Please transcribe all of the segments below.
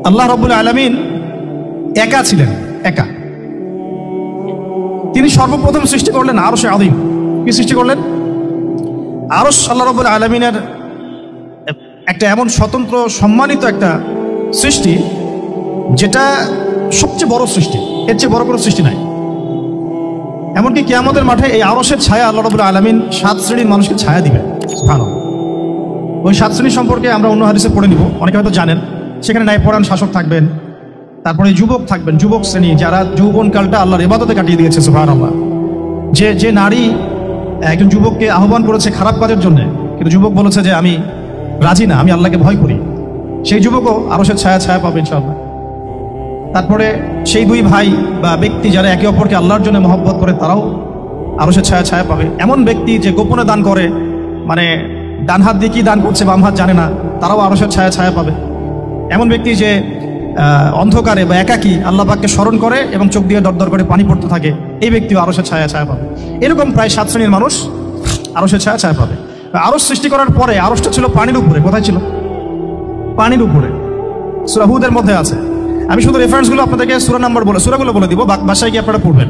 আল্লাহ রাব্বুল আলামিন একা ছিলেন, একা। তিনি সর্বপ্রথম সৃষ্টি করলেন আরশে আযীম। কি সৃষ্টি করলেন? আরশ আল্লাহ রাব্বুল আলামিনের একটা এমন স্বতন্ত্র সম্মানিত একটা সৃষ্টি, যেটা সবচেয়ে বড় সৃষ্টি, এর চেয়ে বড় কোনো সৃষ্টি নাই। এমনকি কিয়ামতের মাঠে এই আরশের ছায়া আল্লাহ রাব্বুল আলামিন 7 শ্রেণীর মানুষকে ছায়া দিবেন। সুবহানাল্লাহ। ওই 7 শ্রেণী সম্পর্কে আমরা অন্য হাদিসে পড়ে নিব, অনেকে হয়তো জানেন। সেখানে ন্যায়পরায়ণ শাসক থাকবেন, তারপরে যুবক থাকবেন, যুবক শ্রেণী যারা যৌবনকালটা আল্লাহর ইবাদতে কাটিয়ে দিয়েছে। সুবহানাল্লাহ। যে নারী একজন যুবককে আহ্বান করেছে খারাপ কাজের জন্য, কিন্তু যুবক বলেছে যে আমি রাজি না, আমি আল্লাহকে ভয় করি, সেই যুবকও আরশের ছায়া পাবে ইনশাআল্লাহ। তারপরে সেই দুই ভাই বা ব্যক্তি যারা একে অপরকে আল্লাহর জন্য মহব্বত করে, তারাও আরশের ছায়া পাবে। এমন ব্যক্তি যে গোপনে দান করে, মানে ডান হাত দিয়ে কি দান করছে বাম হাত জানে না, তারাও আরশের ছায়া পাবে। এমন ব্যক্তি যে অন্ধকারে বা একাকী আল্লাহ পাককে স্মরণ করে এবং চোখ দিয়ে দরদর করে পানি পড়তে থাকে, এই ব্যক্তিও আরশের ছায়া পাবে। এরকম প্রায় 7 শ্রেণীর মানুষ আরশের ছায়া পাবে। আরশ সৃষ্টি করার পরে আরশটা ছিল পানির উপরে। কোথায় ছিল? পানির উপরে। সূরা হুদের মধ্যে আছে। আমি শুধু রেফারেন্সগুলো আপনাদেরকে সূরাগুলো বলে দিব, বাসায় গিয়ে আপনারা পড়বেন।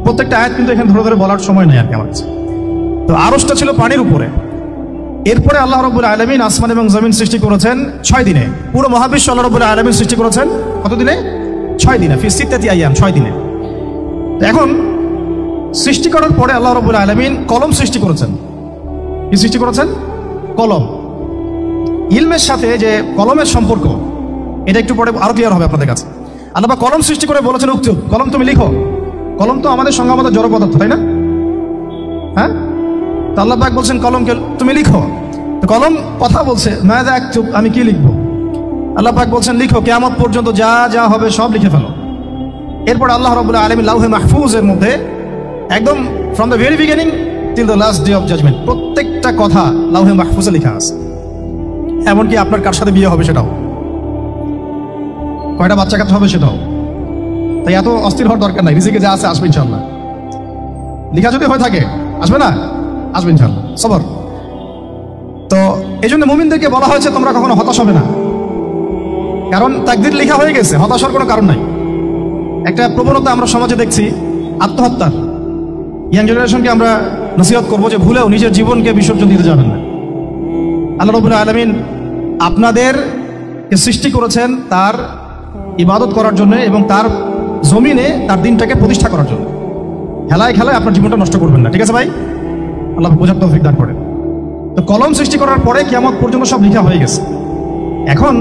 প্রত্যেকটা আয়াত কিন্তু এখানে ধরে ধরে বলার সময় নেই আর কি আমার কাছে। তো আরশটা ছিল পানির উপরে। এরপরে আল্লাহ রাব্বুল আলামিন আসমান এবং জমিন সৃষ্টি করেছেন 6 দিনে। পুরো মহাবিশ্ব আল্লাহ রাব্বুল আলামিন সৃষ্টি করেছেন কত দিনে? 6 দিনে। ফি সিত্তাতি আইয়াম, 6 দিনে। এখন সৃষ্টি করার পরে আল্লাহ রাব্বুল আলামিন কলম সৃষ্টি করেছেন। কি সৃষ্টি করেছেন? কলম। ইলমের সাথে যে কলমের সম্পর্ক, এটা একটু পরে আরো ক্লিয়ার হবে আপনাদের কাছে। আল্লাহ পাক কলম সৃষ্টি করে বলেছেন উক্তুব, কলম তুমি লিখো। কলম তো আমাদের সংজ্ঞা মতো জড় পদার্থ, তাই না? হ্যাঁ, তো আল্লাহ পাক বলছেন কলমকে তুমি লিখো। তো কলম কথা বলছে, মাযা আকতুব, আমি কি লিখবো? আল্লাহ পাক বলছেন লিখো, কিয়ামত পর্যন্ত যা যা হবে সব লিখে ফেলো। এরপর আল্লাহ রাব্বুল আলামিন লাউহে মাহফুজের মধ্যে একদম from the very beginning till the last day of judgement প্রত্যেকটা কথা লাউহে মাহফুজে লেখা আছে। এমনকি আপনার কার সাথে বিয়ে হবে সেটাও, কয়টা বাচ্চা কাচ্চা হবে সেটাও। তাই এত অস্থির হওয়ার দরকার নাই, রিজিকে যা আছে আসবে ইনশাআল্লাহ। লেখা যদি হয়ে থাকে আসবে না? আসবে ইনশাআল্লাহ, সবর। তো এই জন্য মুমিনদেরকে বলা হয়েছে তোমরা কখনো হতাশ হবে না, কারণ তাকদীর লেখা হয়ে গেছে, হতাশার কোনো কারণ নাই। একটা প্রবণতা আমরা সমাজে দেখছি আত্মহত্যার। ইয়াং জেনারেশনকে আমরা নসিহত করবো যে ভুলেও নিজের জীবনকে বিসর্জন দিতে যাবেন না। আল্লাহ রাব্বুল আলামিন আপনাদেরকে সৃষ্টি করেছেন তার ইবাদত করার জন্য এবং তার জমিনে তার দিনটাকে প্রতিষ্ঠা করার জন্য। খেলায় খেলায় আপনার জীবনটা নষ্ট করবেন না, ঠিক আছে ভাই? আল্লাহ বোঝার তৌফিক দান করেন। তো কলম সৃষ্টি করার পরে কিয়ামত পর্যন্ত সব লেখা হয়ে গেছে। এখন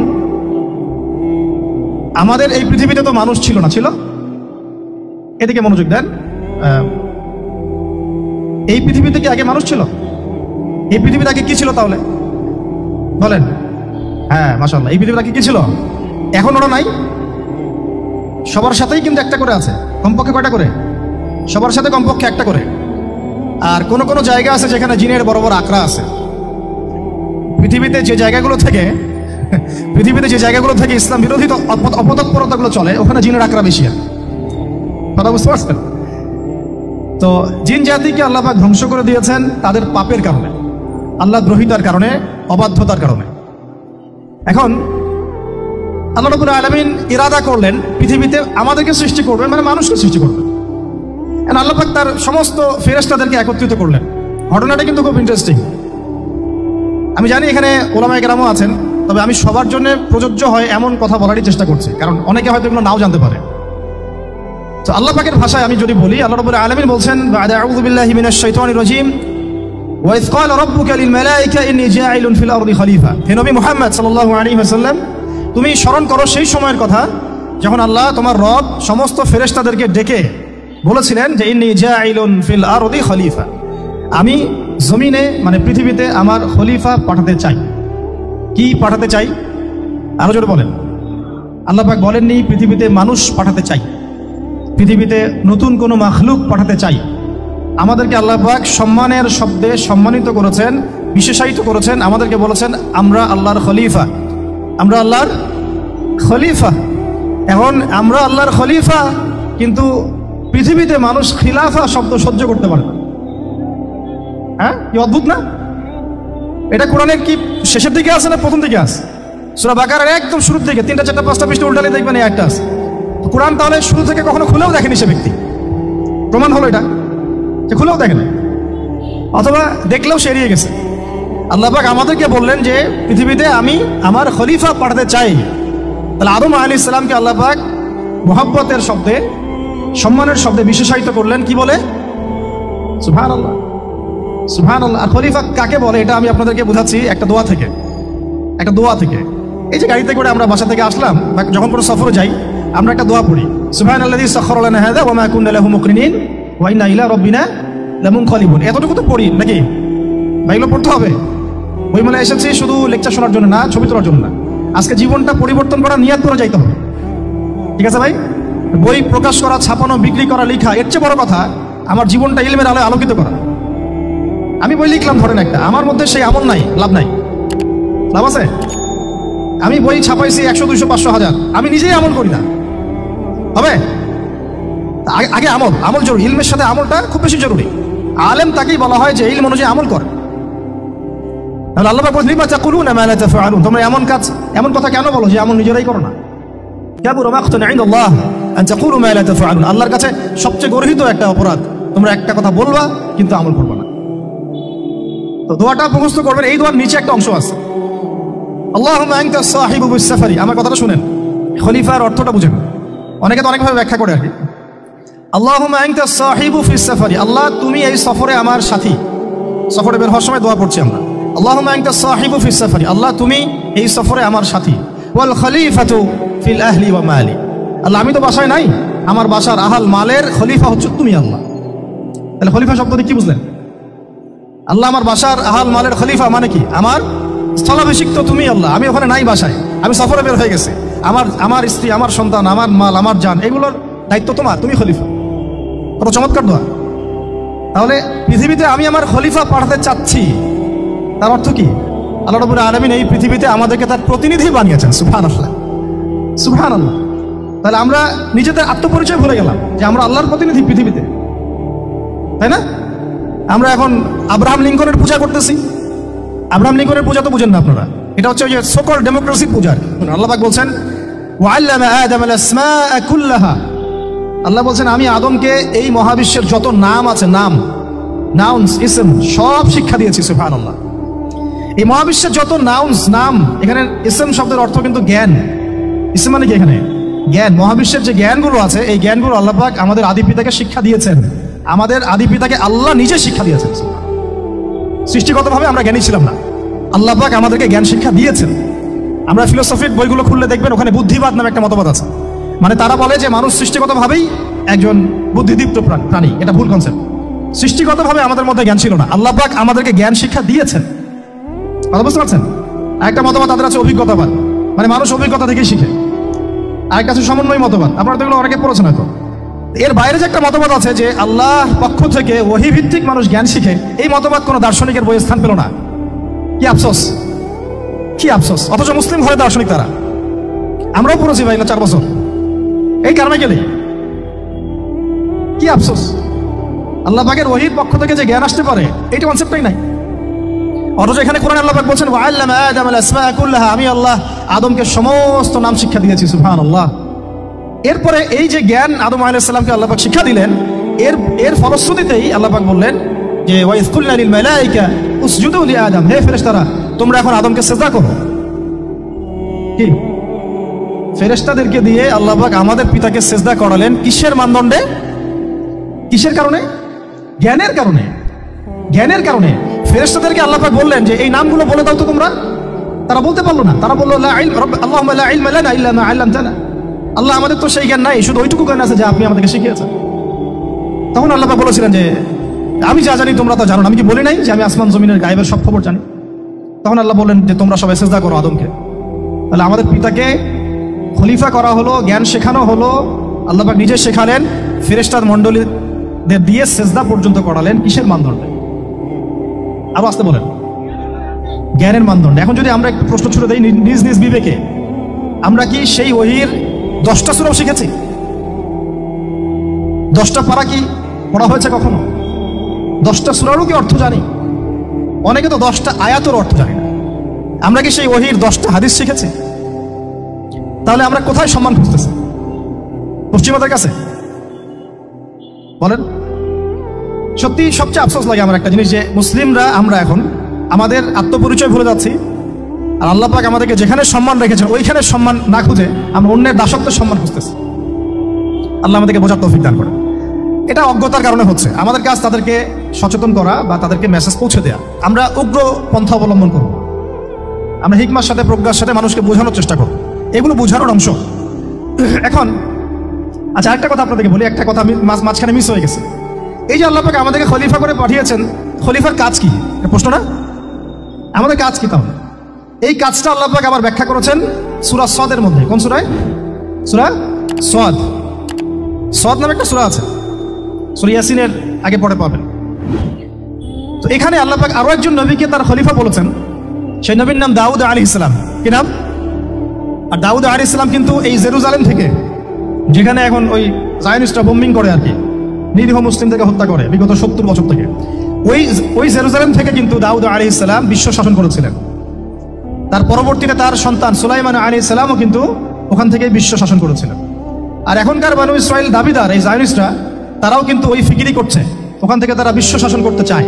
আমাদের এই পৃথিবীতে তো মানুষ ছিল না, ছিল? এদিকে মনোযোগ দেন। এই পৃথিবীতে কি আগে মানুষ ছিল? এই পৃথিবীতে আগে কি ছিল তাহলে বলেন? হ্যাঁ, মাশাআল্লাহ। এই পৃথিবীতে আগে কি ছিল? এখন ওরা নাই? সবার সাথেই কিন্তু একটা করে আছে, কমপক্ষে কয়টা করে? সবার সাথে কমপক্ষে একটা করে। আর কোন কোন জায়গা আছে যেখানে জিনের বড় বড় আকড়া আছে। পৃথিবীতে যে জায়গাগুলো থেকে ইসলাম বিরোধী অপতৎপরতাগুলো চলে, ওখানে জিনের আকড়া বেশি। কথা বুঝতে পারছেন? তো জিন জাতিকে আল্লাহ পাক ধ্বংস করে দিয়েছেন তাদের পাপের কারণে, আল্লাহ দ্রোহিতার কারণে, অবাধ্যতার কারণে। এখন আল্লাহ রাব্বুল আলামিন ইরাদা করলেন পৃথিবীতে আমাদেরকে সৃষ্টি করবেন, মানে মানুষকে সৃষ্টি করবেন। আল্লাহ পাক তার সমস্ত ফেরেশতাদেরকে একত্রিত করলেন। ঘটনাটা কিন্তু খুব ইন্টারেস্টিং। আমি জানি এখানে ওলামায়ে কেরামও আছেন, তবে আমি সবার জন্য প্রযোজ্য হয় এমন কথা বলারই চেষ্টা করছি, কারণ অনেকে হয়তো এগুলো নাও জানতে পারে। তো আল্লাহ পাকের ভাষায় আমি যদি বলি, আল্লাহ রাব্বুল আলামিন বলছেন আউযু বিল্লাহি মিনাশ শাইতানির রাজীম ওয়া ইয ক্বালা রাব্বুকা লিল মালায়েকা ইন্নী জাঈলুন ফিল আরদি খলিফা। হে নবী মুহাম্মদ সাল্লাল্লাহু আলাইহি ওয়াসাল্লাম, তুমি স্মরণ করো সেই সময়ের কথা যখন আল্লাহ তোমার রব সমস্ত ফেরেশতাদেরকে ডেকে বলেছিলেন যে ইন্নী জাঈলুন ফিল আরদি খলিফা, আমি জমিনে মানে পৃথিবীতে আমার খলিফা পাঠাতে চাই। কি পাঠাতে চাই? আরো জোরে বলেন। আল্লাহ পাক বলেননি পৃথিবীতে মানুষ পাঠাতে চাই, পৃথিবীতে নতুন কোনো মাখলুক পাঠাতে চাই। আমাদেরকে আল্লাহ পাক সম্মানের শব্দে সম্মানিত করেছেন, বিশেষায়িত করেছেন। আমাদেরকে বলেছেন আমরা আল্লাহর খলিফা, আমরা আল্লাহর খলিফা। এখন আমরা আল্লাহর খলিফা, কিন্তু পৃথিবীতে মানুষ খিলাফা শব্দ সহ্য করতে পারে না। হ্যাঁ, কি অদ্ভুত না? এটা কোরআনের কি শেষের দিকে আছে না প্রথম দিকে আছে? সূরা বাকারার একদম শুরু থেকে 3টা 4টা 5টা পৃষ্ঠা উল্টালে দেখবেন এই আয়াতটা আছে। কোরআন তাহলে শুরু থেকে কখনো খুলেও দেখেনি সে ব্যক্তি, প্রমাণ হলো এটা যে খুলেও দেখেন, অথবা দেখলেও সে এড়িয়ে গেছে। আল্লাহ পাক আমাদেরকে বললেন যে পৃথিবীতে আমি আমার খলিফা পাঠাতে চাই। তাহলে আদম আলাইহিস সালামকে আল্লাহ পাক মুহাব্বতের শব্দে, সম্মানের শব্দে বিশেষায়িত করলেন কি বলে? সুবহানাল্লাহ, সুবহানাল্লাহ। আর খলিফা কাকে বলে এটা আমি আপনাদেরকে বোঝাচ্ছি একটা দোয়া থেকে, একটা দোয়া থেকে। এই যে গাড়িতে করে আমরা বাসা থেকে আসলাম বা যখন কোনো সফরে যাই আমরা একটা দোয়া পড়ি, সুবহানাল্লাযী সাখখারা লানা হাযা ওয়া মা কুন্না লাহু মুকরিনিন ওয়া ইন্না ইলা রাব্বিনা লামুনকালিবুন। এতটুকু তো পড়ি নাকি? এগুলো পড়তে হবে। বই মেলায় এসেছি শুধু লেকচার শোনার জন্য না, ছবি তোলার জন্য না। আজকে জীবনটা পরিবর্তন করা, নিয়াত করে যাইতে হবে, ঠিক আছে ভাই? বই প্রকাশ করা, ছাপানো, বিক্রি করা, লেখা, এর চেয়ে বড় কথা আমার জীবনটা ইলমের আলোয় আলোকিত করা। আমি বই লিখলাম ধরেন একটা, আমার মধ্যে সেই আমল নাই, লাভ নাই। লাভ আছে? আমি বই ছাপাইছি 100, 200, 500, 1000, আমি নিজেই আমল করি না, হবে? আগে আমল, আমল জরুরি। ইলমের সাথে আমলটা খুব বেশি জরুরি। আলেম তাকেই বলা হয় যে ইলম অনুযায়ী আমল করে। তাহলে আল্লাহ পাক বলেন লিমা তাকুলুনা মা লা তাফআলুন, তোমরা এমন কাজ, এমন কথা কেন বলো যে আমল নিজেরাই করো না? কাবুরা মাকতান ইনদাল্লাহ আন তাকুলু মা লা তাফআলুন, আল্লাহর কাছে সবচেয়ে গর্হিত একটা অপরাধ, তোমরা একটা কথা বলবা কিন্তু আমল করবে না। তো দোয়াটা মুখস্থ করবেন। এই দোয়ার নিচে একটা অংশ আছে, আল্লাহুম্মা আনতা সাহিবু বিস সাফারি। আমার কথাটা শুনেন, খলিফার অর্থটা বুঝেন। অনেকে তো অনেকভাবে ব্যাখ্যা করে আর কি। আল্লাহুম্মা আনতা সাহিবু ফিস সাফারি, আল্লাহ তুমি এই সফরে আমার সাথী। সফরে বের হওয়ার সময় দোয়া পড়ছি আমরা, আল্লাহুম্মা আনতা সাহিবু ফিস সাফারি, আল্লাহ তুমি এই সফরে আমার সাথী। ওয়াল খলিফাতু ফিল আহলি ওয়া মালি, আল্লাহ আমি তো বাসায় নাই, আমার বাসার আহাল মালের খলিফা হচ্ছে তুমি আল্লাহ। তাহলে খলিফা শব্দটি কি বুঝলেন? আল্লাহ আমার বাসার আহাল মালের খলিফা মানে কি? আমার স্থলাভিষিক্ত তুমি আল্লাহ, আমি ওখানে নাই বাসায়, আমি সফরে বের হয়ে গেছি, আমার স্ত্রী, আমার সন্তান, আমার মাল, আমার জান, এগুলোর দায়িত্ব তোমার, তুমি খলিফা। কত চমৎকার দোয়া। তাহলে পৃথিবীতে আমি আমার খলিফা পাঠাতে চাচ্ছি, তার অর্থ কি? আল্লাহ রাব্বুল আলামিন এই পৃথিবীতে আমাদেরকে তার প্রতিনিধি বানিয়েছেন। সুবহানাল্লাহ, সুবহানাল্লাহ। তাহলে আমরা নিজেদের আত্মপরিচয় ভুলে গেলাম যে আমরা আল্লাহর প্রতিনিধি পৃথিবীতে, তাই না? আমরা এখন আব্রাহাম লিঙ্কনের পূজা করতেছি। আব্রাহাম লিঙ্কনের পূজা তো বুঝেন না আপনারা, এটা হচ্ছে ওই যে সকল ডেমোক্রেসি পূজা। আল্লাহ পাক বলছেন ওয়াল্লামা আদাম আল আসমাআ কুল্লাহা, আল্লাহ বলছেন আমি আদমকে এই মহাবিশ্বের যত নাম আছে, নাম, নাউন্স, ইসম, সব শিক্ষা দিয়েছি। সুবহানাল্লাহ। এই মহাবিশ্বের যত নাউন্স, নাম, এখানে ইসম শব্দের অর্থ কিন্তু জ্ঞান। ইসম মানে কি? এখানে জ্ঞান। মহাবিশ্বের যে জ্ঞানগুলো আছে এই জ্ঞানগুলো আল্লাহ পাক আমাদের আদি পিতাকে শিক্ষা দিয়েছেন। আমাদের আদি পিতাকে আল্লাহ নিজে শিক্ষা দিয়েছেন। সৃষ্টিগতভাবে আমরা জ্ঞানী ছিলাম না, আল্লাহ পাক আমাদেরকে জ্ঞান শিক্ষা দিয়েছেন। আমরা ফিলোসফির বইগুলো খুললে দেখবেন ওখানে বুদ্ধিবাদ নামে একটা মতবাদ আছে। মানে তারা বলে যে মানুষ সৃষ্টিগতভাবেই একজন বুদ্ধিদীপ্ত প্রাণী। এটা ভুল কনসেপ্ট। সৃষ্টিগতভাবে আমাদের মধ্যে জ্ঞান ছিল না, আল্লাহ পাক আমাদেরকে জ্ঞান শিক্ষা দিয়েছেন। কথা বুঝতে পারছেন? একটা মতবাদ তাদের আছে অভিজ্ঞতাবাদ, মানে মানুষ অভিজ্ঞতা থেকেই শিখে। আরেকটা আছে সমন্বয় মতবাদ, আপনারা তো এগুলো অনেকে পড়েছেন হয়তো। এর বাইরে যে একটা মতবাদ আছে যে আল্লাহ পক্ষ থেকে ওহী ভিত্তিক মানুষ জ্ঞান শিখে, এই মতবাদ কোনো দার্শনিকের বইয়ে স্থান পেল না। কি আফসোস, কি আফসোস। অথচ মুসলিম ঘরে দার্শনিক তারা। আমরাও পড়েছি ভাই না 4 বছর, এই কারণে গেলে কি আফসোস। আল্লাহ পাকের ওহীর পক্ষ থেকে যে জ্ঞান আসতে পারে এইটা কনসেপ্টই নাই। অথচ এখানে কোরআনে আল্লাহ পাক বলছেন ওয়াল্লামা আদাম আল আসমাআ কুল্লাহা, আমি আল্লাহ আদমকে সমস্ত নাম শিক্ষা দিয়েছি। সুবহানাল্লাহ। এরপরে এই যে জ্ঞান আদম আলাইহিস সালামকে আল্লাহ পাক শিক্ষা দিলেন, এর ফলশ্রুতিতেই আল্লাহ পাক বললেন যে ওয়াইজ কুলনা লিল মালাইকা উসজুদু লি আদম, হে ফেরেশতারা তোমরা এখন আদমকে সিজদা করো। কি ফেরেশতাদেরকে দিয়ে আল্লাহ পাক আমাদের পিতাকে সিজদা করালেন কিসের মানদণ্ডে? কিসের কারণে? জ্ঞানের কারণে। জ্ঞানের কারণে ফেরেশতাদেরকে আল্লাহ পাক বললেন যে এই নামগুলো বলে দাও তো তোমরা। তারা বলতে পারলো না। তারা বললো লা ইলম আল্লাহুম্মা লা ইলমা লানা ইল্লা মা আল্লামতানা, আল্লাহ আমাদের তো সেই জ্ঞান নাই, শুধু ওইটুকু জ্ঞান আছে যা আপনি আমাদেরকে শিখিয়েছেন। তখন আল্লাহ পাক বলেছিলেন যে আমি যা জানি তোমরা তা জানো না। আমি কি বলি নাই যে আমি আসমান জমিনের গায়েবের সব খবর জানি? তখন আল্লাহ বললেন যে তোমরা সবাই সিজদা করো আদমকে। তাহলে আমাদের পিতাকে খলিফা করা হলো, জ্ঞান শেখানো হলো, আল্লাহ পাক নিজে শেখালেন, ফেরেশতা মণ্ডলীদের দিয়ে সিজদা পর্যন্ত করালেন। কিসের মানদণ্ডে? আরো আসতে বলেন, জ্ঞানের মানদণ্ডে। এখন যদি আমরা একটু প্রশ্ন ছুড়ে দেই নিজ নিজ বিবেকে, আমরা কি সেই ওহীর 10টা সূরাও শিখেছি? 10টা পারা কি পড়া হয়েছে কখনো? 10টা সূরারও কি অর্থ জানি? অনেকে তো 10টা আয়াতের অর্থ জানি না। আমরা কি সেই ওহীর 10টা হাদিস শিখেছি? তাহলে আমরা কোথায় সম্মান খুঁজতেছি? পশ্চিমাদের কাছে? বলেন। সত্যি সবচেয়ে আফসোস লাগে আমার একটা জিনিস, যে মুসলিমরা আমরা এখন আমাদের আত্মপরিচয় ভুলে যাচ্ছি, আর আল্লাহ পাক আমাদেরকে যেখানে সম্মান রেখেছেন ওইখানে সম্মান না খুঁজে আমরা অন্যের দাসত্বের সম্মান খুঁজতেছি। আল্লাহ আমাদেরকে বোঝার তৌফিক দান করে। এটা অজ্ঞতার কারণে হচ্ছে। আমাদের কাজ তাদেরকে সচেতন করা বা তাদেরকে মেসেজ পৌঁছে দেওয়া। আমরা উগ্র পন্থা অবলম্বন করব, আমরা হিকমার সাথে প্রজ্ঞার সাথে মানুষকে বোঝানোর চেষ্টা করব, এগুলো বোঝানোর অংশ। এখন আচ্ছা, একটা কথা আপনাদেরকে বলি, একটা কথা মাঝখানে মিস হয়ে গেছে। এই যে আল্লাহ পাক আমাদেরকে খলিফা করে পাঠিয়েছেন, খলিফার কাজ কি? প্রশ্ন না? আমাদের কাজ কি তাহলে? এই কাজটা আল্লাহ পাক আবার ব্যাখ্যা করেছেন সূরা সদের মধ্যে। কোন সূরায়? সূরা সদ। সদ নামে একটা সূরা আছে, সূরা ইয়াসিনের আগে পড়ে পাবেন। তো এখানে আল্লাহ পাক আরো একজন নবীকে তার খলিফা বলেছেন। সেই নবীর নাম দাউদ আলাইহিস সালাম। কি নাম? আর দাউদ আলাইহিস সালাম কিন্তু এই জেরুজালেম থেকে, যেখানে এখন ওই জায়নিস্টরা বোম্বিং করে আর কি, নিরীহ মুসলিমদেরকে হত্যা করে বিগত 70 বছর থেকে, ওই জেরুজালেম থেকে কিন্তু দাউদ আলাইহিস সালাম বিশ্ব শাসন করেছিলেন। তার পরবর্তীতে তার সন্তান সুলাইমান আলাইহিস সালামও কিন্তু ওখান থেকে বিশ্ব শাসন করেছিলেন। আর এখনকার বানু ইসরাইল দাবিদার এই জায়নিস্টরা, তারাও কিন্তু ওই ফিকিরি করছে, ওখান থেকে তারা বিশ্ব শাসন করতে চায়।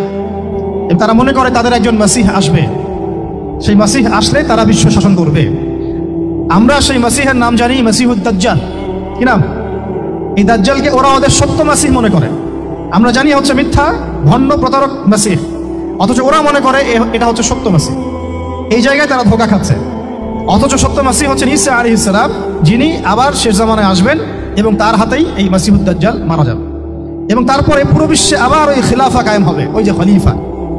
তারা মনে করে তাদের একজন মাসিহ আসবে, সেই মাসিহ আসলে তারা বিশ্ব শাসন করবে। আমরা সেই মাসিহের নাম জানি মাসিহুদ দাজ্জাল। কি নাম? এই দাজ্জালকে ওরা ওদের সত্য মাসিহ মনে করে, আমরা জানি হচ্ছে মিথ্যা ভণ্ড প্রতারক মাসিহ, অথচ ওরা মনে করে এটা হচ্ছে সত্য মাসিহ। এই জায়গায় তারা ধোঁকা খাচ্ছে। অথচ সত্য মাসিহ হচ্ছেন ঈসা আলাইহিস সালাম, যিনি আবার শেষ জামানায় আসবেন এবং তার হাতেই এই মাসিহুদ দাজ্জাল মারা যাবে, এবং তারপরে পুরো বিশ্বে আবার ওই খিলাফা কায়েম হবে। ওই যে খলিফা,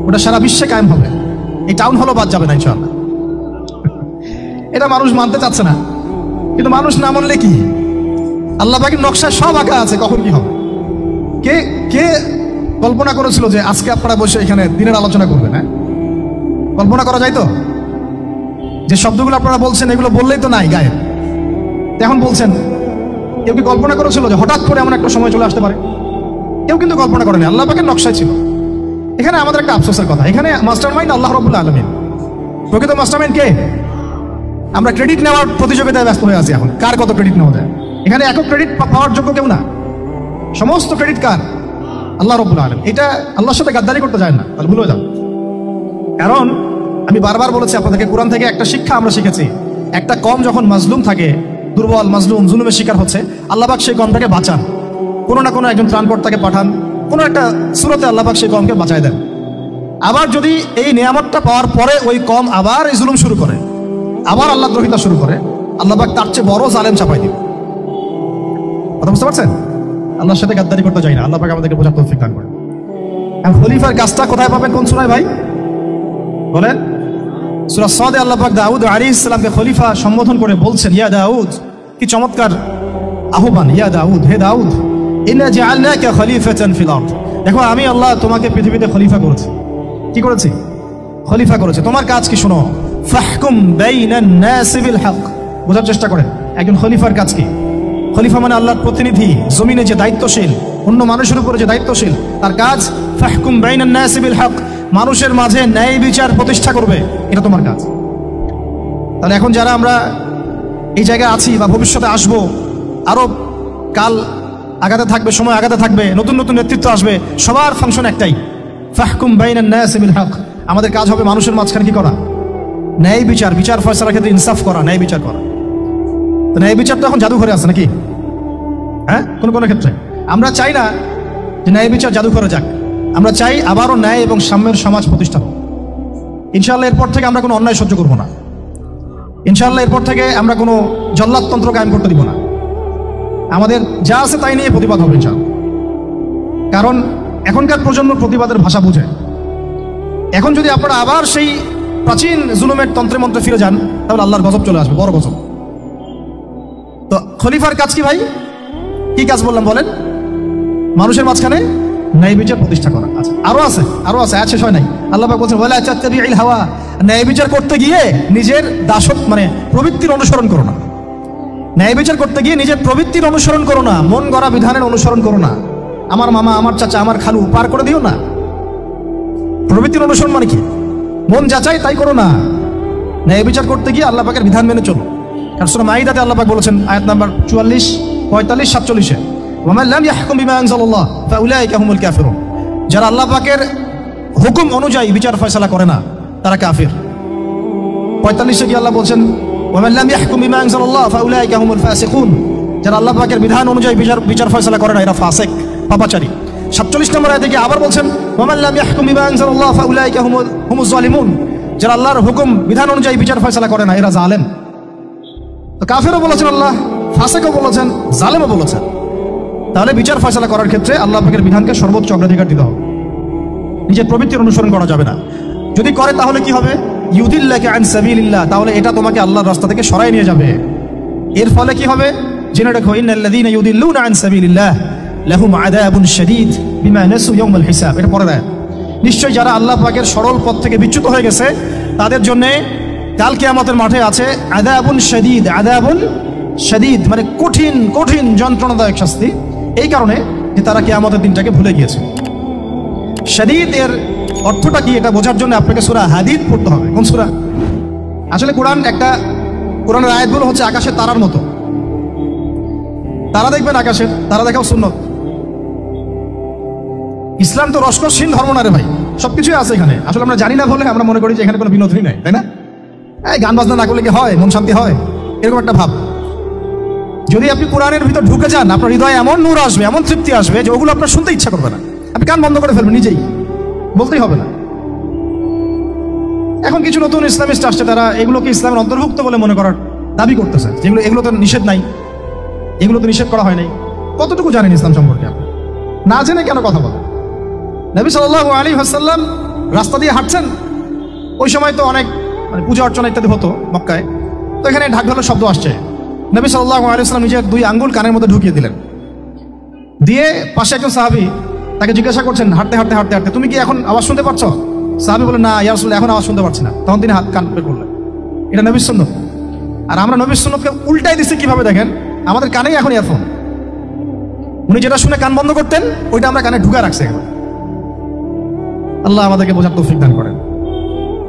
ওটা সারা বিশ্বে কায়েম হবে। এই টাউন হলও বাদ যাবে না ইনশাআল্লাহ। এটা মানুষ মানতে চাচ্ছে না, কিন্তু মানুষ না মানলে কি? আল্লাহ পাকের নকশা সব আঁকা আছে, কখন কি হবে। কে কে কল্পনা করেছিল যে আজকে আপনারা বসে এখানে দিনের আলোচনা করবেন? হ্যাঁ, কল্পনা করা যায় তো? যে শব্দগুলো আপনারা বলছেন এগুলো বললেই তো নাই গায়ে, এখন বলছেন। কেউ কি কল্পনা করেছিল যে হঠাৎ করে এমন একটা সময় চলে আসতে পারে? কেউ কিন্তু কল্পনা করেনি, আল্লাহ পাকের নকশায় ছিল। এখানে আমাদের একটা আফসোসের কথা, এখানে মাস্টার মাইন্ড আল্লাহ রাব্বুল আলামিন। প্রকৃত মাস্টার মাইন্ড কে? আমরা ক্রেডিট নেওয়ার প্রতিযোগিতায় ব্যস্ত হয়ে আছি এখন, কার কত ক্রেডিট নেওয়া যায়। এখানে একক ক্রেডিট পাওয়ার যোগ্য কেউ না, সমস্ত ক্রেডিট কার? আল্লাহ রাব্বুল আলামিন। এটা আল্লাহর সাথে গাদ্দারি করতে যায় না, তাহলে ভুলে যাও। কারণ আমি বারবার বলেছি আপনাদেরকে, কোরআন থেকে একটা শিক্ষা আমরা শিখেছি, একটা কম যখন মাজলুম থাকে, দুর্বল মাজলুম জুলুমের শিকার হচ্ছে, আল্লাহ পাক সেই কমটাকে বাঁচান, কোনো না কোনো একজন ত্রাণকর্তাকে পাঠান, কোনো একটা সূরাতে আল্লাহ পাক সেই কমকে বাঁচায় দেন। আবার যদি এই নিয়ামতটা পাওয়ার পরে ওই কম আবার এই জুলুম শুরু করে, আবার আল্লাহ দ্রোহিতা শুরু করে, আল্লাহ পাক তার চেয়ে বড় জালেম চাপাই দিবে। কথা বুঝতে পারছেন? আল্লাহর সাথে গাদ্দারি করতে চাই না, আল্লাহ পাক আমাদেরকে বোঝার তৌফিক দান করেন। খলিফার কাজটা কোথায় পাবেন? কোন সূরায় ভাই বলেন? সূরা সদে আল্লাহ পাক দাউদ আলাইহিস সালামকে খলিফা সম্বোধন করে বলছেন, ইয়া দাউদ। কি চমৎকার আহ্বান! ইয়া দাউদ, হে দাউদ, ইন্না জাআলনাকা খলিফাতান ফিল আরদ। দেখো, আমি আল্লাহ তোমাকে পৃথিবীতে খলিফা করেছি। কি করেছি? খলিফা করেছি। তোমার কাজ কি? শোনো, ফাহকুম বাইনান নাসি বিল হক। বোঝার চেষ্টা করেন একজন খলিফার কাজ কি। খলিফা মানে আল্লাহর প্রতিনিধি, জমিনে যে দায়িত্বশীল, অন্য মানুষের উপরে যে দায়িত্বশীল, তার কাজ ফাহকুম বাইনান নাসি বিল হক, মানুষের মাঝে ন্যায় বিচার প্রতিষ্ঠা করবে, এটা তোমার কাজ। তাহলে এখন যারা আমরা এই জায়গায় আছি বা ভবিষ্যতে আসব, আরো কাল আগাতে থাকবে, সময় আগাতে থাকবে, নতুন নতুন নেতৃত্ব আসবে, সবার ফাংশন একটাই, ফাহকুম বাইনান নাসি বিল হক। আমাদের কাজ হবে মানুষের মাঝখানে কি করা? ন্যায় বিচার, বিচার ফয়সালার ক্ষেত্রে ইনসাফ করা, ন্যায় বিচার করা। তো ন্যায় বিচার তো এখন জাদুঘরে আছে নাকি? হ্যাঁ, কোন কোন ক্ষেত্রে আমরা চাই না যে ন্যায় বিচার জাদুঘরে যাক, আমরা চাই আবারও ন্যায় এবং সাম্যের সমাজ প্রতিষ্ঠা হোক। ইনশাআল্লাহ এরপর থেকে আমরা কোনো অন্যায় সহ্য করবো না। ইনশাআল্লাহ এরপর থেকে আমরা কোনো জল্লাদতন্ত্র কায়েম করতে দিব না। আমাদের যা আছে তাই নিয়ে প্রতিবাদ হবে ইনশাআল্লাহ। কারণ এখনকার প্রজন্ম প্রতিবাদের ভাষা বুঝে। এখন যদি আপনারা আবার সেই প্রাচীন জুলুমের তন্ত্রে মন্ত্রে ফিরে যান, তাহলে আল্লাহর গজব চলে আসবে, বড় গজব। তো খলিফার কাজ কি ভাই? কি কাজ বললাম বলেন? মানুষের মাঝখানে ন্যায় বিচার প্রতিষ্ঠা করা। আচ্ছা, আরো আছে, আয়াত শেষ হয় নাই। আল্লাহ পাক বলছেন, ওয়ালা তাত্তাবিউল হাওয়া। ন্যায় বিচার করতে গিয়ে নিজের দাসত্ব মানে প্রবৃত্তির অনুসরণ করো না। ন্যায় বিচার করতে গিয়ে নিজের প্রবৃত্তির অনুসরণ করো না, মন গড়া বিধানের অনুসরণ করো না। আমার মামা, আমার চাচা, আমার খালু পার করে দিও না। প্রবৃত্তির অনুসরণ মানে কি? মন যাচাই তাই করো না। ন্যায় বিচার করতে গিয়ে আল্লাহ পাকের বিধান মেনে চলো। কারণ সূরা মাইদাতে আল্লাহ পাক বলেছেন আয়াত নাম্বার 44, 45, 47-এ, ওয়া মান লাম ইয়াহকুম বিমা আনজালাল্লাহ ফাউলাইকা হুমুল কাফিরুন। যারা আল্লাহ পাকের হুকুম অনুযায়ী বিচার ফয়সালা করে না তারা কাফির। 45-এ কি আল্লাহ বলছেন, ওয়া মান লাম ইয়াহকুম বিমা আনজালাল্লাহ ফাউলাইকা হুমুল ফাসিকুন। যারা আল্লাহ পাকের বিধান অনুযায়ী বিচার ফয়সালা করে না এরা ফাসিক, পাপাচারী। 47 নম্বর আয়াতে কি আবার বলছেন, ওয়া মান লাম ইয়াহকুম বিমা আনজালাল্লাহ ফাউলাইকা হুমুজ জালিমুন। যারা আল্লাহর হুকুম বিধান অনুযায়ী বিচার ফয়সালা করে না এরা জালেম। তো কাফেরও বলেছেন আল্লাহ, ফাসিকও বলেছেন, জালেমও বলেছেন। তাহলে বিচার ফয়সালা করার ক্ষেত্রে আল্লাহ পাকের বিধানকে সর্বোচ্চ অগ্রাধিকার দিতে হবে, নিজের প্রবৃত্তির অনুসরণ করা যাবে না। যদি করে তাহলে কি হবে, ইউদিল্লাকা আন সাবিলিল্লাহ, তাহলে এটা তোমাকে আল্লাহর রাস্তা থেকে সরাই নিয়ে যাবে। এর ফলে কি হবে, জেনে রাখো, ইন্নাল্লাযীনা ইউদিল্লুনা আন সাবিলিল্লাহ লাহুম আযাবুন শাদীদ বিমা নাসু ইয়াউমাল হিসাব। এটা পরে দেয়, নিশ্চয় যারা আল্লাহ পাকের সরল পথ থেকে বিচ্যুত হয়ে গেছে তাদের জন্য কাল কিয়ামতের মাঠে আছে আযাবুন শাদীদ। আযাবুন শাদীদ মানে কঠিন কঠিন যন্ত্রণাদায়ক শাস্তি, এই কারণে যে তারা কিয়ামতের দিনটাকে ভুলে গিয়েছে। শাদীদ এর অর্থটা কি এটা বোঝার জন্য আপনাকে সূরা হাদীদ পড়তে হবে। কোন সূরা? আসলে কোরআনের আয়াতগুলো হচ্ছে আকাশের তারার মতো। তারা দেখবেন আকাশের তারা দেখাও সুন্নত। ইসলাম তো রসকসহীন ধর্ম না রে ভাই, সবকিছুই আছে এখানে। আসলে আমরা জানি না বলে আমরা মনে করি যে এখানে কোনো বিনোদনই নাই, তাই না? এই গান বাজনা না করলে কি হয়, মন শান্তি হয়, এরকম একটা ভাব। যদি আপনি কোরআনের ভিতর ঢুকে যান, আপনার হৃদয়ে এমন নূর আসবে, এমন তৃপ্তি আসবে যে ওগুলো আপনার শুনতে ইচ্ছা করবে না, আপনি কান বন্ধ করে ফেলবেন, নিজেই বলতেই হবে না। এখন কিছু নতুন ইসলামিস্ট আসছে, তারা এগুলোকে ইসলামের অন্তর্ভুক্ত বলে মনে করার দাবি করতেছে, যেগুলো এগুলো তো নিষেধ নাই, এগুলো তো নিষেধ করা হয় নাই। কতটুকু জানেন ইসলাম সম্পর্কে? আপনি না জেনে কেন কথা বলেন? নবী সাল্লাল্লাহু আলাইহি ওয়াসাল্লাম রাস্তা দিয়ে হাঁটছেন, ওই সময় তো অনেক পূজা অর্চনা ইত্যাদি হতো মক্কায়, তো এখানে ঢাক ঢোলের শব্দ আসছে। নবী সাল্লাল্লাহু আলাইহি ওয়াসাল্লাম নিজের 2 আঙ্গুল কানের মধ্যে ঢুকিয়ে দিলেন, দিয়ে পাশে একজন সাহাবী তাকে জিজ্ঞাসা করছেন, হাঁটতে হাঁটতে হাঁটতে হাঁটতে, তুমি কি এখন আওয়াজ শুনতে পাচ্ছ? সাহাবী বলেন, না ইয়া রাসূলুল্লাহ, এখন আওয়াজ শুনতে পাচ্ছি না। তখন তিনি কান বের করলেন। এটা নবীর সুন্নাত। আর আমরা নবীর সুন্নাতকে উল্টাই দিচ্ছি কিভাবে দেখেন, আমাদের কানেই এখন ইয়ারফোন। উনি যেটা শুনে কান বন্ধ করতেন ওইটা আমরা কানে ঢুকা রাখছি এখন। আল্লাহ আমাদেরকে বোঝার তৌফিক দান করেন।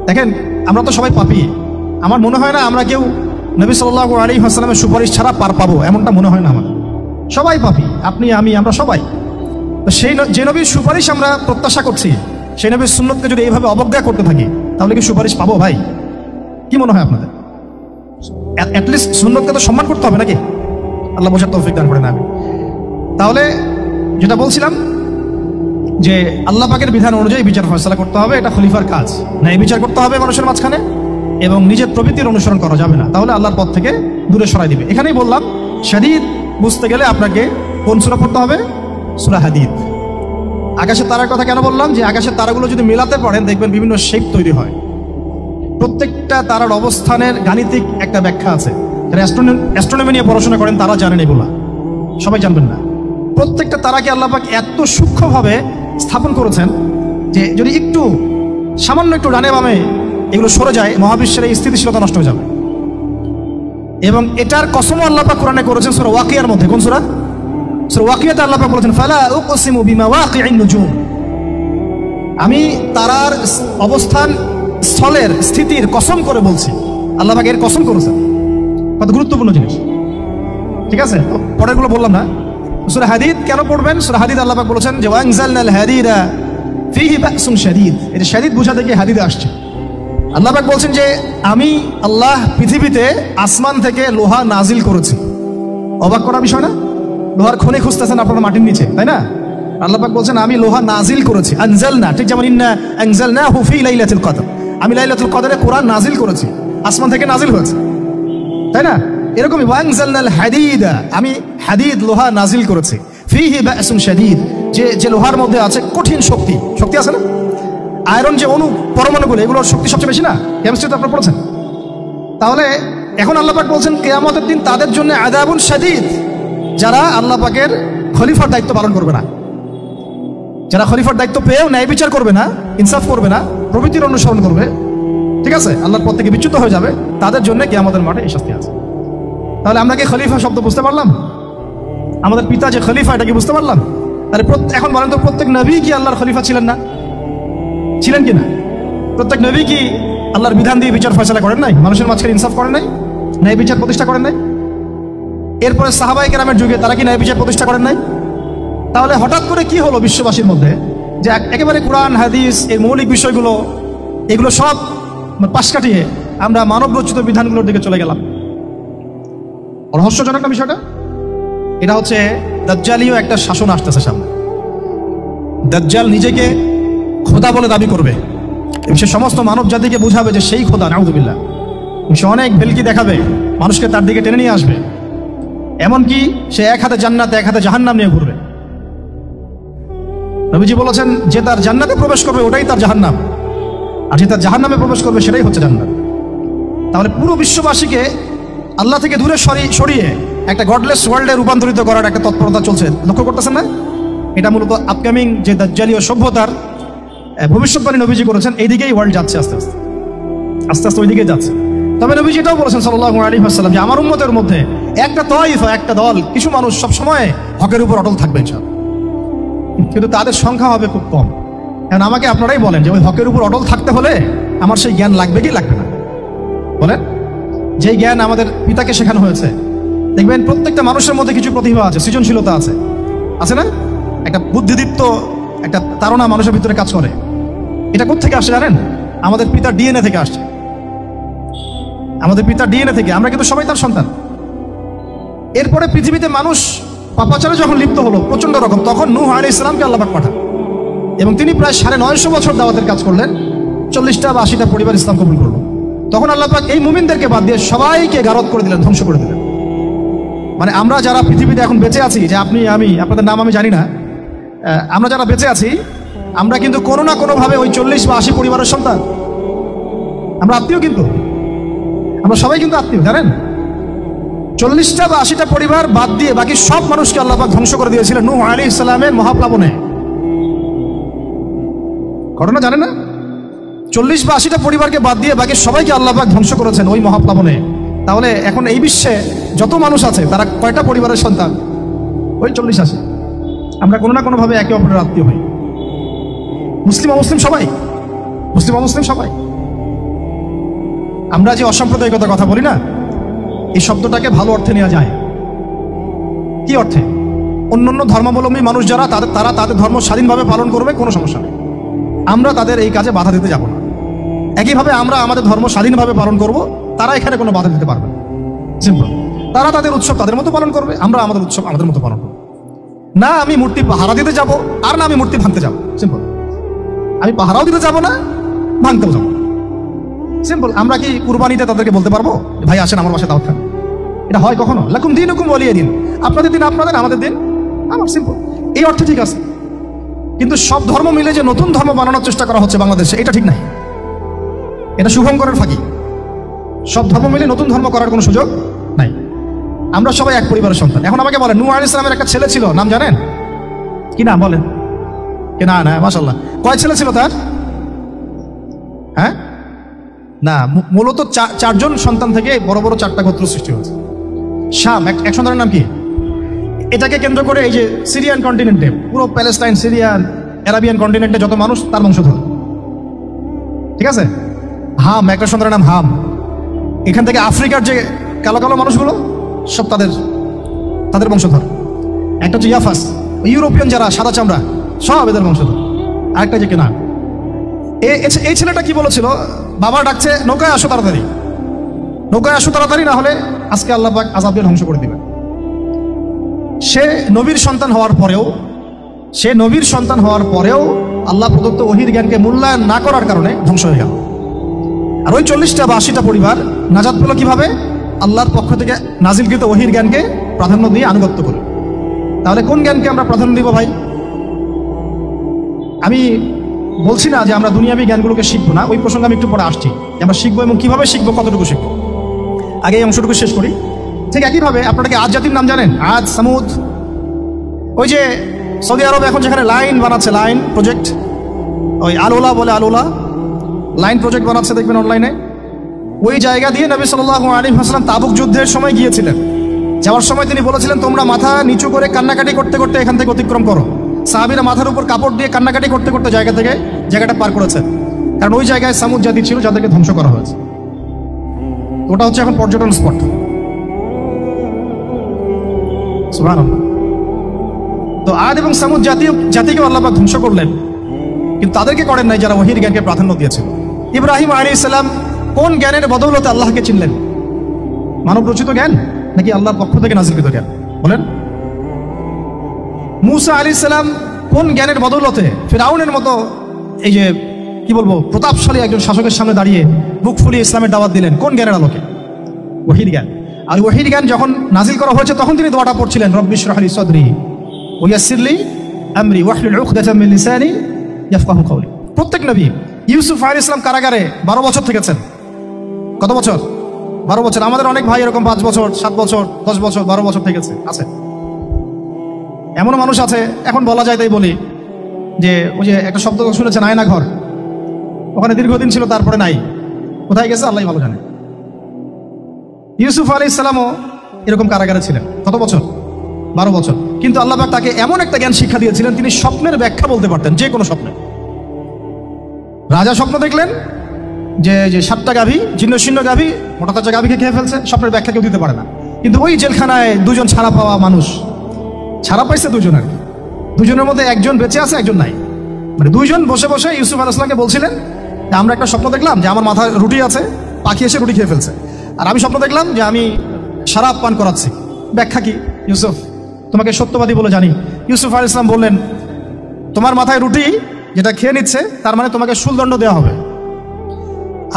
দেখেন আমরা তো সবাই পাপী। আমার মনে হয় না আমরা কেউ নবী সাল্লাল্লাহু আলাইহি ওয়াসাল্লামের সুপারিশ ছাড়া পার পাবো, এমনটা মনে হয় না আমাদের। সবাই পাপী, আপনি আমি আমরা সবাই। তো সেই যে নবীর সুপারিশ আমরা প্রত্যাশা করছি, সেই নবীর সুন্নতকে যদি এইভাবে অবজ্ঞা করতে থাকি তাহলে কি সুপারিশ পাবো ভাই? কি মনে হয় আপনাদের? অ্যাটলিস্ট সুন্নতকে তো সম্মান করতে হবে নাকি? আল্লাহ বোঝার তৌফিক দান করেন। আমি তাহলে যেটা বলছিলাম যে আল্লাহ পাকের বিধান অনুযায়ী বিচার ফয়সালা করতে হবে, এটা খলিফার কাজ। ন্যায় বিচার করতে হবে মানুষের মাঝখানে, এবং নিজের প্রবৃত্তির অনুসরণ করা যাবে না, তাহলে আল্লাহর পথ থেকে দূরে সরাই দিবে। এখানেই বললাম শাদীদ বুঝতে গেলে আপনাকে কোন সূরা পড়তে হবে? সূরা হাদীদ। আকাশের তারার কথা কেন বললাম? যে আকাশের তারাগুলো যদি মেলাতে পারেন দেখবেন বিভিন্ন শেপ তৈরি হয়। প্রত্যেকটা তারার অবস্থানের গাণিতিক একটা ব্যাখ্যা আছে। যারা অ্যাস্ট্রোনমি নিয়ে পড়াশোনা করেন তারা জানেন, এগুলা সবাই জানবেন না। প্রত্যেকটা তারাকে আল্লাহ পাক এত সূক্ষ্মভাবে স্থাপন করেছেন যে যদি একটু সামান্য একটু ডানে বামে এগুলো সরে যায়, মহাবিশ্বের এই স্থিতিশীলতা নষ্ট হয়ে যাবে। এবং এটার কসমও আল্লাহ পাক কোরআনে করেছেন সূরা ওয়াকিয়ার মধ্যে। কোন সূরা? সূরা ওয়াকিয়াতে আল্লাহ পাক বলেছেন, ফালা উকসিমু বিমাওয়াকি'ন নুজুম। আমি তারার অবস্থান স্থলের স্থিতির কসম করে বলছি। আল্লাহ পাক এর কসম করেছেন। কত গুরুত্বপূর্ণ জিনিস, ঠিক আছে? পরেরগুলো বললাম না। সূরা হাদীদ কেন পড়বেন? সূরা হাদীদ আল্লাহ পাক বলেছেন যে ওয়ানজালনাল হাদীদা ফীহি বাসুন শাদীদ। এটা শাদীদ বোঝা থেকে হাদীদে আসছে। আল্লাহ পাক বলছেন যে আমি আল্লাহ পৃথিবীতে আসমান থেকে লোহা নাজিল করেছি। অবাক করার বিষয় না? লোহার খনি খুঁজতেছেন আপনারা মাটির নিচে, তাই না? আল্লাহ পাক বলছেন আমি লোহা নাজিল করেছি। আনজালনা, ঠিক যেমন ইন্না আনজালনাহু ফী লাইলাতুল কদর, আমি লাইলাতুল কদরে কোরআন নাজিল করেছি, আসমান থেকে নাজিল হয়েছে, তাই না? এরকমই ওয়ানজালনাল হাদীদা, আমি হাদীদ লোহা নাজিল করেছি। ফীহি বাসুন শাদীদ, যে লোহার মধ্যে আছে কঠিন শক্তি। শক্তি আছে না? আয়রন যে অণু পরমাণুগুলো, এগুলোর শক্তি সবচেয়ে বেশি না? কেমিস্ট্রিতে আপনারা পড়েছেন। তাহলে এখন আল্লাহ পাক বলছেন কিয়ামতের দিন তাদের জন্য আযাবুন শাদীদ, যারা আল্লাহ পাকের খলিফার দায়িত্ব পালন করবে না, যারা খলিফার দায়িত্ব পেয়েও ন্যায় বিচার করবে না, ইনসাফ করবে না, প্রবৃত্তির অনুসরণ করবে, ঠিক আছে, আল্লাহর পথ থেকে বিচ্যুত হয়ে যাবে, তাদের জন্য কিয়ামতের মাঠে এই শাস্তি আছে। তাহলে আমরা কি খলিফা শব্দ বুঝতে পারলাম? আমাদের পিতা যে খলিফা, এটা কি বুঝতে পারলাম? তাহলে এখন বলেন তো, প্রত্যেক নবী কি আল্লাহর খলিফা ছিলেন না? ছিলেন কিনা? প্রত্যেক নবী কি আল্লাহর বিধান দিয়ে বিচার ফয়সালা করেন নাই? মানুষের মাঝখানে ইনসাফ করেন নাই? ন্যায় বিচার প্রতিষ্ঠা করেন নাই? এরপরে সাহাবায়ে কেরামের যুগে তারা কি ন্যায় বিচার প্রতিষ্ঠা করেন নাই? তাহলে হঠাৎ করে কি হলো বিশ্ববাসীর মধ্যে যে একেবারে কোরআন হাদিস এই মৌলিক বিষয়গুলো এগুলো সব পাশ কাটিয়ে আমরা মানব রচিত বিধানগুলোর দিকে চলে গেলাম? রহস্যজনক না বিষয়টা? এটা হচ্ছে দাজ্জালীয় একটা শাসন আসতেছে সামনে। দাজ্জাল নিজেকে খোদা বলে দাবি করবে, সে সমস্ত মানব জাতিকে বুঝাবে যে সেই খোদা, নাউযুবিল্লাহ। সে অনেক ভেলকি দেখাবে, মানুষকে তার দিকে টেনে নিয়ে আসবে। এমনকি সে এক হাতে জান্নাত এক হাতে জাহান্নাম নিয়ে ঘুরবে। নবীজি বলেছেন যে তার জান্নাতে প্রবেশ করবে ওটাই তার জাহান্নাম, আর যে তার জাহান্নামে প্রবেশ করবে সেটাই হচ্ছে জান্নাত। তাহলে পুরো বিশ্ববাসীকে আল্লাহ থেকে দূরে সরিয়ে একটা গডলেস ওয়ার্ল্ডে রূপান্তরিত করার একটা তৎপরতা চলছে, লক্ষ্য করতেছেন না? এটা মূলত আপকামিং যে দাজ্জালীয় সভ্যতার ভবিষ্যৎবাণী নবীজি করেছেন, এইদিকেই ওয়ার্ল্ড যাচ্ছে আস্তে আস্তে আস্তে আস্তে ওইদিকে যাচ্ছে। তবে নবীজি এটাও বলেছেন সাল্লাল্লাহু আলাইহি ওয়াসাল্লাম যে আমার উম্মতের মধ্যে একটা তাইফা, একটা দল, কিছু মানুষ সবসময় হকের উপর অটল থাকবে ইনশাআল্লাহ, কিন্তু তাদের সংখ্যা হবে খুব কম। এখন আমাকে আপনারাই বলেন যে ওই হকের উপর অটল থাকতে হলে আমার সেই জ্ঞান লাগবে কি লাগবে না? বলেন। যেই জ্ঞান আমাদের পিতাকে শেখানো হয়েছে, দেখবেন প্রত্যেকটা মানুষের মধ্যে কিছু প্রতিভা আছে, সৃজনশীলতা আছে, আছে না? একটা বুদ্ধিদীপ্ত একটা তাড়না মানুষের ভিতরে কাজ করে। এটা কোত্থেকে আসছে জানেন? আমাদের পিতার ডিএনএ থেকে আসছে। আমাদের পিতার ডিএনএ থেকে, আমরা কিন্তু সবাই তার সন্তান। এরপরে পৃথিবীতে মানুষ পাপাচারে যখন লিপ্ত হলো প্রচন্ড রকম, তখন নূহ আলাইহিস সালামকে আল্লাহ পাক পাঠান এবং তিনি প্রায় 950 বছর দাওয়াতের কাজ করলেন। 40টা বা 80টা পরিবার ইসলাম কবুল করলো। তখন আল্লাহ পাক এই মুমিনদেরকে বাদ দিয়ে সবাইকে গারদ করে দিলেন, ধ্বংস করে দিলেন। মানে আমরা যারা পৃথিবীতে এখন বেঁচে আছি, যে আপনি আমি, আপনাদের নাম আমি জানি না, আমরা যারা বেঁচে আছি আমরা কিন্তু কোনো না কোনোভাবে ওই 40 বা 80 পরিবারের সন্তান। আমরা আত্মীয়, কিন্তু আমরা সবাই কিন্তু আত্মীয়, জানেন? 40টা বা 80টা পরিবার বাদ দিয়ে বাকি সব মানুষকে আল্লাহ পাক ধ্বংস করে দিয়েছিলেন নূহ আলাইহিস সালামের মহাপ্লাবনে। ঘটনা জানেন না? 40 বা 80টা পরিবারকে বাদ দিয়ে বাকি সবাইকে আল্লাহ পাক ধ্বংস করেছেন ওই মহাপ্লাবনে। তাহলে এখন এই বিশ্বে যত মানুষ আছে তারা কয়টা পরিবারের সন্তান? ওই 40-80। আমরা কোনো না কোনোভাবে একে অপরের আত্মীয় হই। মুসলিম অমুসলিম সবাই, মুসলিম অমুসলিম সবাই। আমরা যে অসাম্প্রদায়িকতার কথা বলি না, এই শব্দটাকে ভালো অর্থে নেওয়া যায়। কি অর্থে? অন্যান্য ধর্মাবলম্বী মানুষ যারা তারা তাদের ধর্ম স্বাধীনভাবে পালন করবে, কোনো সমস্যা নেই, আমরা তাদের এই কাজে বাধা দিতে যাব না। একইভাবে আমরা আমাদের ধর্ম স্বাধীনভাবে পালন করব, তারা এখানে কোনো বাধা দিতে পারবে না। সিম্পল। তারা তাদের উৎসব তাদের মতো পালন করবে, আমরা আমাদের উৎসব আমাদের মতো পালন করব। না আমি মূর্তি পাহারা দিতে যাব, আর না আমি মূর্তি ভাঙতে যাব। সিম্পল। আমি পাহারাও দিতে যাব না, ভাঙতেও যাব না। সিম্পল। আমরা কি কুরবানিতে তাদেরকে বলতে পারবো ভাই আসেন আমার বাসায় দাওয়াত খান? এটা হয় কখনো? লাকুম দীনুকুম ওয়ালিয়া দিন। আপনাদের দিন আপনাদের, আমাদের দিন আমার। সিম্পল। এই অর্থে ঠিক আছে, কিন্তু সব ধর্ম মিলে যে নতুন ধর্ম বানানোর চেষ্টা করা হচ্ছে বাংলাদেশে, এটা ঠিক নাই। এটা শুভঙ্করের ফাঁকি। সব ধর্ম মিলে নতুন ধর্ম করার কোনো সুযোগ নাই। আমরা সবাই এক পরিবারের সন্তান। এখন আমাকে বলেন, নূহ আলাইহিস সালামের একটা ছেলে ছিল, নাম জানেন কি? নাম বলেন কি? না না, মাশাআল্লাহ। কয় ছেলে ছিল তার? হ্যাঁ না, মূলত 4জন সন্তান থেকে বড় বড় 4টা গোত্র সৃষ্টি হয়েছে। শাম এক সন্তানের নাম কি? এটাকে কেন্দ্র করে এই যে সিরিয়ান কন্টিনেন্টে, পুরো প্যালেস্টাইন, সিরিয়ান, অ্যারাবিয়ান কন্টিনেন্টে যত মানুষ তার বংশধর। ঠিক আছে? হাম, একটা সন্তানের নাম হাম। এখান থেকে আফ্রিকার যে কালো কালো মানুষগুলো সব তাদের বংশধর। একটা হচ্ছে ইয়াফাস, ইউরোপিয়ান যারা সাদা চামড়া, সব এদের বংশধর। আরেকটা যে কেনান। এই ছেলেটা কি বলেছিল? বাবা ডাকছে নৌকায় আসো তাড়াতাড়ি, নৌকায় আসো তাড়াতাড়ি, না হলে আজকে আল্লাহ পাক আযাব দিয়ে ধ্বংস করে দিবেন। সে নবীর সন্তান হওয়ার পরেও আল্লাহ প্রদত্ত ওহীর জ্ঞানকে মূল্যায়ন না করার কারণে ধ্বংস হয়ে গেল। আর ওই 40টা বা 80টা পরিবার নাজাত পেল কিভাবে? আল্লাহর পক্ষ থেকে নাজিলকৃত ওহীর জ্ঞানকে প্রাধান্য দিয়ে আনুগত্য করে। তাহলে কোন জ্ঞানকে আমরা প্রাধান্য দিব ভাই? আমি বলছি না যে আমরা দুনিয়াবী জ্ঞানগুলোকে শিখবো না, ওই প্রসঙ্গে আমি একটু পরে আসছি। আমরা শিখবো এবং কিভাবে শিখবো, কতটুকু শিখবো। আগে এই অংশটুকু শেষ করি। ঠিক একইভাবে আপনারা কি আদ জাতির নাম জানেন? আদ, সামুদ। ওই যে সৌদি আরবে এখন যেখানে লাইন বানাচ্ছে, লাইন প্রজেক্ট, ওই আলোলা বলে, আলোলা লাইন প্রজেক্ট বানাচ্ছে, দেখবেন অনলাইনে। ওই জায়গা দিয়ে নবী সাল্লাল্লাহু আলাইহি ওয়াসাল্লাম তাবুক যুদ্ধের সময় গিয়েছিলেন। যাওয়ার সময় তিনি বলেছিলেন, তোমরা মাথা নিচু করে কান্নাকাটি করতে করতে এখান থেকে অতিক্রম করো। সাহাবীরা মাথার উপর কাপড় দিয়ে কান্নাকাটি করতে করতে জায়গাটা পার করেছেন, কারণ ওই জায়গায় সামুদ জাতি ছিল যাদেরকে ধ্বংস করা হয়েছে। ওটা হচ্ছে এখন পর্যটন স্পট। সুবহানাল্লাহ। তো আদ এবং সামুদ জাতিকে আল্লাহ পাক ধ্বংস করলেন, কিন্তু তাদেরকে করেন নাই যারা ওহীর জ্ঞানকে প্রাধান্য দিয়েছিল। ইব্রাহিম আলাইহিস সালাম কোন জ্ঞানের বদৌলতে আল্লাহকে চিনলেন? মানব রচিত জ্ঞান নাকি আল্লাহর পক্ষ থেকে নাজিলকৃত জ্ঞান? বলেন। মূসা আলাইহিস সালাম কোন জ্ঞানের বদৌলতে ফিরআউনের মতো এই যে কি বলবো প্রতাপশালী একজন শাসকের সামনে দাঁড়িয়ে বুক ফুলিয়ে ইসলামের দাওয়াত দিলেন? কোন জ্ঞানের আলোকে? ওহীর জ্ঞান। আর ওহীর জ্ঞান যখন নাজিল করা হয়েছে তখন তিনি দোয়াটা পড়ছিলেন, রব্বি ইশরাহ লি সাদরি ওয়া ইয়াসসির লি আমরি ওয়াহলুল উকদাতাম মিন লিসানি ইয়াফকাহু কওলি। প্রত্যেক নবী, ইউসুফ আলাইহিস সালাম কারাগারে 12 বছর থেকেছেন। কত বছর? 12 বছর। আমাদের অনেক ভাই এরকম 5 বছর, 7 বছর, 10 বছর, 12 বছর থেকেছে আছে। এমনও মানুষ আছে, এখন বলা যায় তাই বলি, যে ওই যে একটা শব্দ শুনেছেন আয়না ঘর, ওখানে দীর্ঘদিন ছিল তারপরে নাই, কোথায় গেছে আল্লাহ ভালো জানে। ইউসুফ আলাইহিস সালামও এরকম কারাগারে ছিলেন। কত বছর? 12 বছর। কিন্তু আল্লাহ পাক তাকে এমন একটা জ্ঞান শিক্ষা দিয়েছিলেন, তিনি স্বপ্নের ব্যাখ্যা বলতে পারতেন, যে কোনো স্বপ্নে। রাজা স্বপ্ন দেখলেন যে 7টা গাভী, জীর্ণ শীর্ণ গাভী, মোটা তাজা গাভীকে খেয়ে ফেলছে, স্বপ্নের ব্যাখ্যা কেউ দিতে পারে না। কিন্তু ওই জেলখানায় 2জন ছাড়া পাওয়া মানুষ, ছাড়া পাইছে 2জন, আর কি 2জনের মধ্যে একজন বেঁচে আছে, একজন নাই। মানে 2জন বসে বসে ইউসুফ আলাইহিস সালামকে বলছিলেন যে আমরা একটা স্বপ্ন দেখলাম যে আমার মাথায় রুটি আছে, পাখি এসে রুটি খেয়ে ফেলছে। আর আমি স্বপ্ন দেখলাম যে আমি শরাব পান করাচ্ছি, ব্যাখ্যা কি? ইউসুফ, তোমাকে সত্যবাদী বলে জানি। ইউসুফ আলাইহিস সালাম বললেন, তোমার মাথায় রুটি যেটা খেয়ে নিচ্ছে তার মানে তোমাকে শুলদণ্ড দেওয়া হবে,